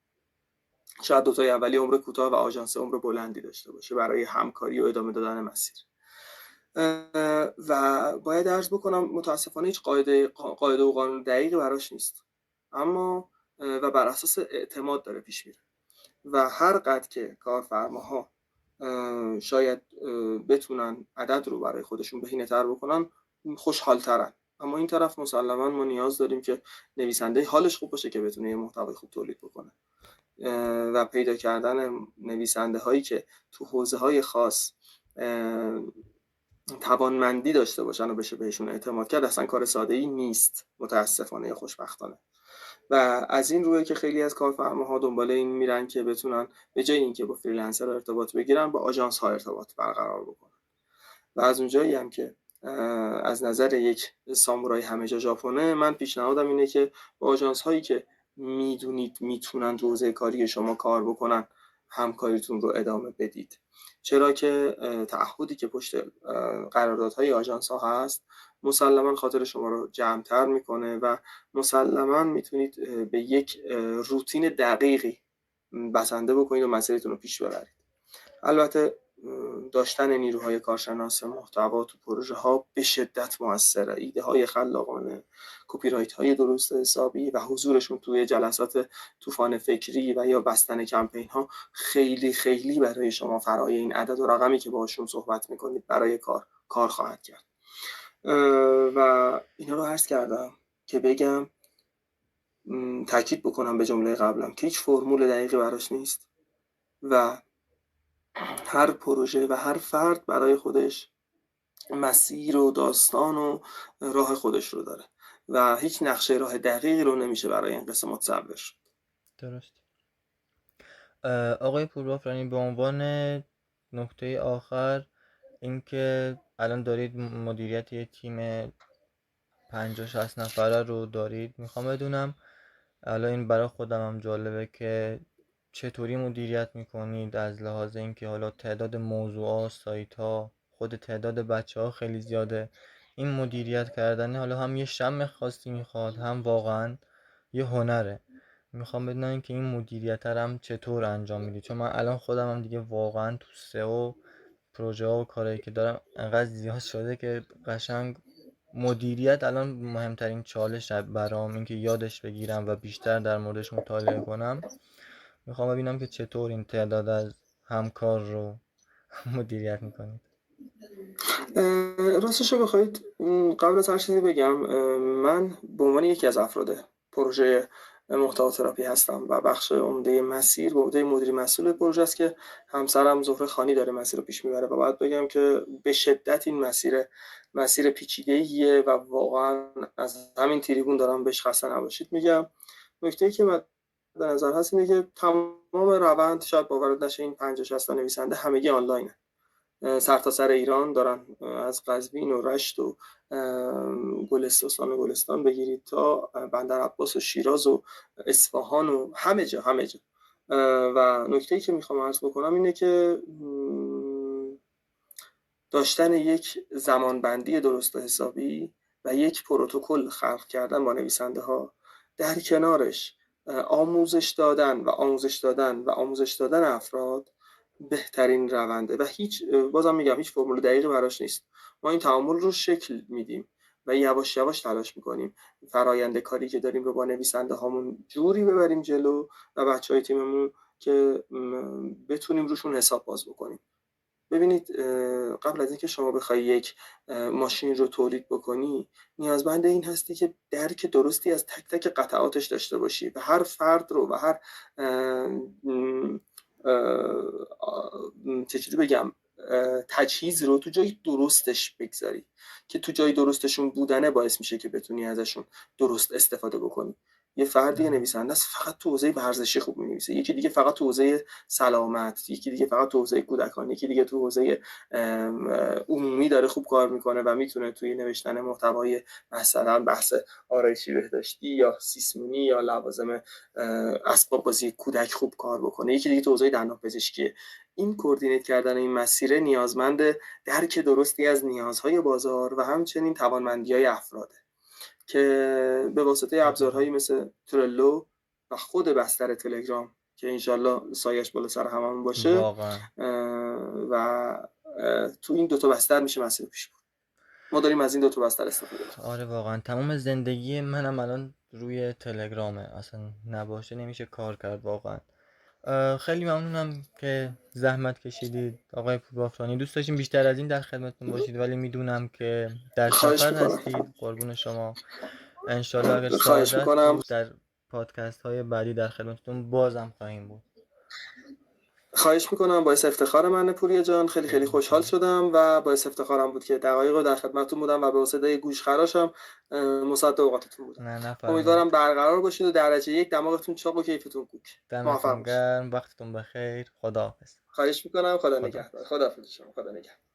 Speaker 2: شاید دوتای اولی عمر کوتاه و آژانس عمر بلندی داشته باشه برای همکاری و ادامه دادن مسیر. و باید عرض بکنم متاسفانه هیچ قاعده و قانون دقیقی براش نیست، اما و بر اساس اعتماد داره پیش میره و هر قدر که کارفرماها شاید بتونن عدد رو برای خودشون بهینه‌تر بکنن خوشحال‌ترن. اما این طرف مسلما ما نیاز داریم که نویسنده حالش خوب باشه که بتونه یه محتوای خوب تولید بکنه و پیدا کردن نویسنده هایی که تو حوزه های خاص توانمندی داشته باشن و بشه بهشون اعتماد کرد اصلا کار ساده ای نیست، متاسفانه یا خوشبختانه. و از این روی که خیلی از کارفرماها دنبال این میرن که بتونن به جای اینکه با فریلنسر ارتباط بگیرن با آژانس ها ارتباط برقرار بکنن. و از اونجایی هم که از نظر یک سامورای همه جا ژاپنه، من پیشنهادم اینه که با آژانس هایی که میدونید میتونن تو حوزه کاری شما کار بکنن همکاریتون رو ادامه بدید، چرا که تعهدی که پشت قراردادهای آژانس ها هست مسلما خاطر شما رو جمع‌تر میکنه و مسلما میتونید به یک روتین دقیقی بسنده بکنید و مسیرتون رو پیش ببرید. البته داشتن نیروهای کارشناس محتوا تو پروژه ها به شدت موثره. ایده های خلاقانه، کپی رایت های درست حسابی و حضورشون توی جلسات طوفان فکری و یا بستن کمپین ها خیلی خیلی برای شما فرای این عدد و رقمی که باشون صحبت میکنید برای کار خواهد کرد. و اینا رو عرض کردم که بگم تاکید بکنم به جمله قبلم که هیچ فرمول دقیقی براش نیست و هر پروژه و هر فرد برای خودش مسیر و داستان و راه خودش رو داره و هیچ نقشه راه دقیقی رو نمیشه برای این قصه متصور شد.
Speaker 1: درست. آقای پوربافرانی، به عنوان نکته آخر، اینکه الان دارید مدیریت یه تیم 50-60 نفره رو دارید، میخوام بدونم الان این برای خودم هم جالبه که چطوری مدیریت میکنید از لحاظ اینکه حالا تعداد موضوعات، سایت ها، خود تعداد بچه ها خیلی زیاده. این مدیریت کردن حالا هم یه شم خاصی میخواد، هم واقعا یه هنره. میخوام بدونم که این مدیریت هم چطور انجام میدید، چون من الان خودم هم دیگه واقعا تو سئو پروژه ها و کارهایی که دارم انقدر زیاد شده که قشنگ مدیریت الان مهمترین چالش برام، اینکه یادش بگیرم و بیشتر در موردش مطالعه کنم. میخوام ببینم که چطور این تعداد از همکار رو مدیریت میکنید.
Speaker 2: راستش رو بخواید قبل از هر چیزی بگم، من به عنوان یکی از افراد پروژه محتوا تراپی هستم و بخش عمده مسیر به عهده مدیر مسئول پروژه است که همسرم زهره خانی داره مسیر رو پیش میبره و باید بگم که به شدت این مسیر پیچیده‌ایه و واقعا از همین تریبون دارم بهش خسته نباشید میگم. نکته‌ای که من به نظر هست اینه که تمام روند، شاید باورت نشه، این 50-60 تا نویسنده همگی آنلاینه، سرتاسر ایران دارن، از قزوین و رشت و گلستان بگیرید تا بندر عباس و شیراز و اصفهان و همه جا. و نکته‌ای که میخوام عرض بکنم اینه که داشتن یک زمانبندی درست و حسابی و یک پروتکل خلق کردن با نویسنده ها، در کنارش آموزش دادن افراد بهترین رونده و بازم میگم هیچ فرمول دقیقی براش نیست. ما این تعامل رو شکل میدیم و یواش یواش تلاش میکنیم فرآیند کاری که داریم رو با نویسنده هامون جوری ببریم جلو و بچهای تیممون که بتونیم روشون حساب باز بکنیم. ببینید، قبل از اینکه شما بخوای یک ماشین رو تولید بکنی، نیازمند این هستی که درک درستی از تک تک قطعاتش داشته باشی و هر فرد رو و هر چجوری بگم تجهیز رو تو جای درستش بگذاری که تو جای درستشون بودنه باعث میشه که بتونی ازشون درست استفاده بکنی. یه فردی نویسنده است فقط تو حوزه ورزشی خوب می‌نویسه، یکی دیگه فقط تو حوزه سلامت، یکی دیگه فقط تو حوزه کودکان، یکی دیگه تو حوزه عمومی داره خوب کار میکنه و میتونه توی نوشتن محتوای مثلا بحث آرایشی بهداشتی یا سیسمونی یا لوازم اسباب بازی کودک خوب کار بکنه، یکی دیگه تو حوزه دندانپزشکی. این کوردینیت کردن این مسیر نیازمند درک درستی از نیازهای بازار و همچنین توانمندی‌های افراده که به واسطه ابزارهایی مثل ترلو و خود بستر تلگرام که انشالله سایش بالا سر هممون باشه
Speaker 1: واقعا
Speaker 2: و تو این دوتا بستر میشه مسیر پیش برد. ما داریم از این دوتا بستر استفاده میکنیم.
Speaker 1: آره واقعا تمام زندگی منم الان روی تلگرامه، اصلا نباشه نمیشه کار کرد واقعا. خیلی ممنونم که زحمت کشیدید آقای پوربافرانی. دوست داشتیم بیشتر از این در خدمتتون باشید ولی میدونم که در
Speaker 2: خواهش
Speaker 1: سفر
Speaker 2: میکنم.
Speaker 1: هستید. قربون شما. انشالله اگر
Speaker 2: خواهش
Speaker 1: سعادت
Speaker 2: میکنم.
Speaker 1: بود در پادکست های بعدی در خدمتتون بازم خواهیم بود.
Speaker 2: خواهش میکنم. باعث افتخار منه پوریا جان، خیلی خیلی خوشحال شدم و باعث افتخارم بود که دقایق رو در خدمتتون بودم و به واسطه گوش خراشم مصدق اوقاتتون بودم.
Speaker 1: نه
Speaker 2: امیدوارم برقرار باشید و درجه یک دماغتون چاق و کیفتون کوک. موفق
Speaker 1: دمتون
Speaker 2: باشید.
Speaker 1: گرم، وقتتون بخیر، خداحافظ.
Speaker 2: خواهش میکنم. خدا
Speaker 1: خدا.
Speaker 2: نگهدار. خداحافظ شما. خدا نگهدار.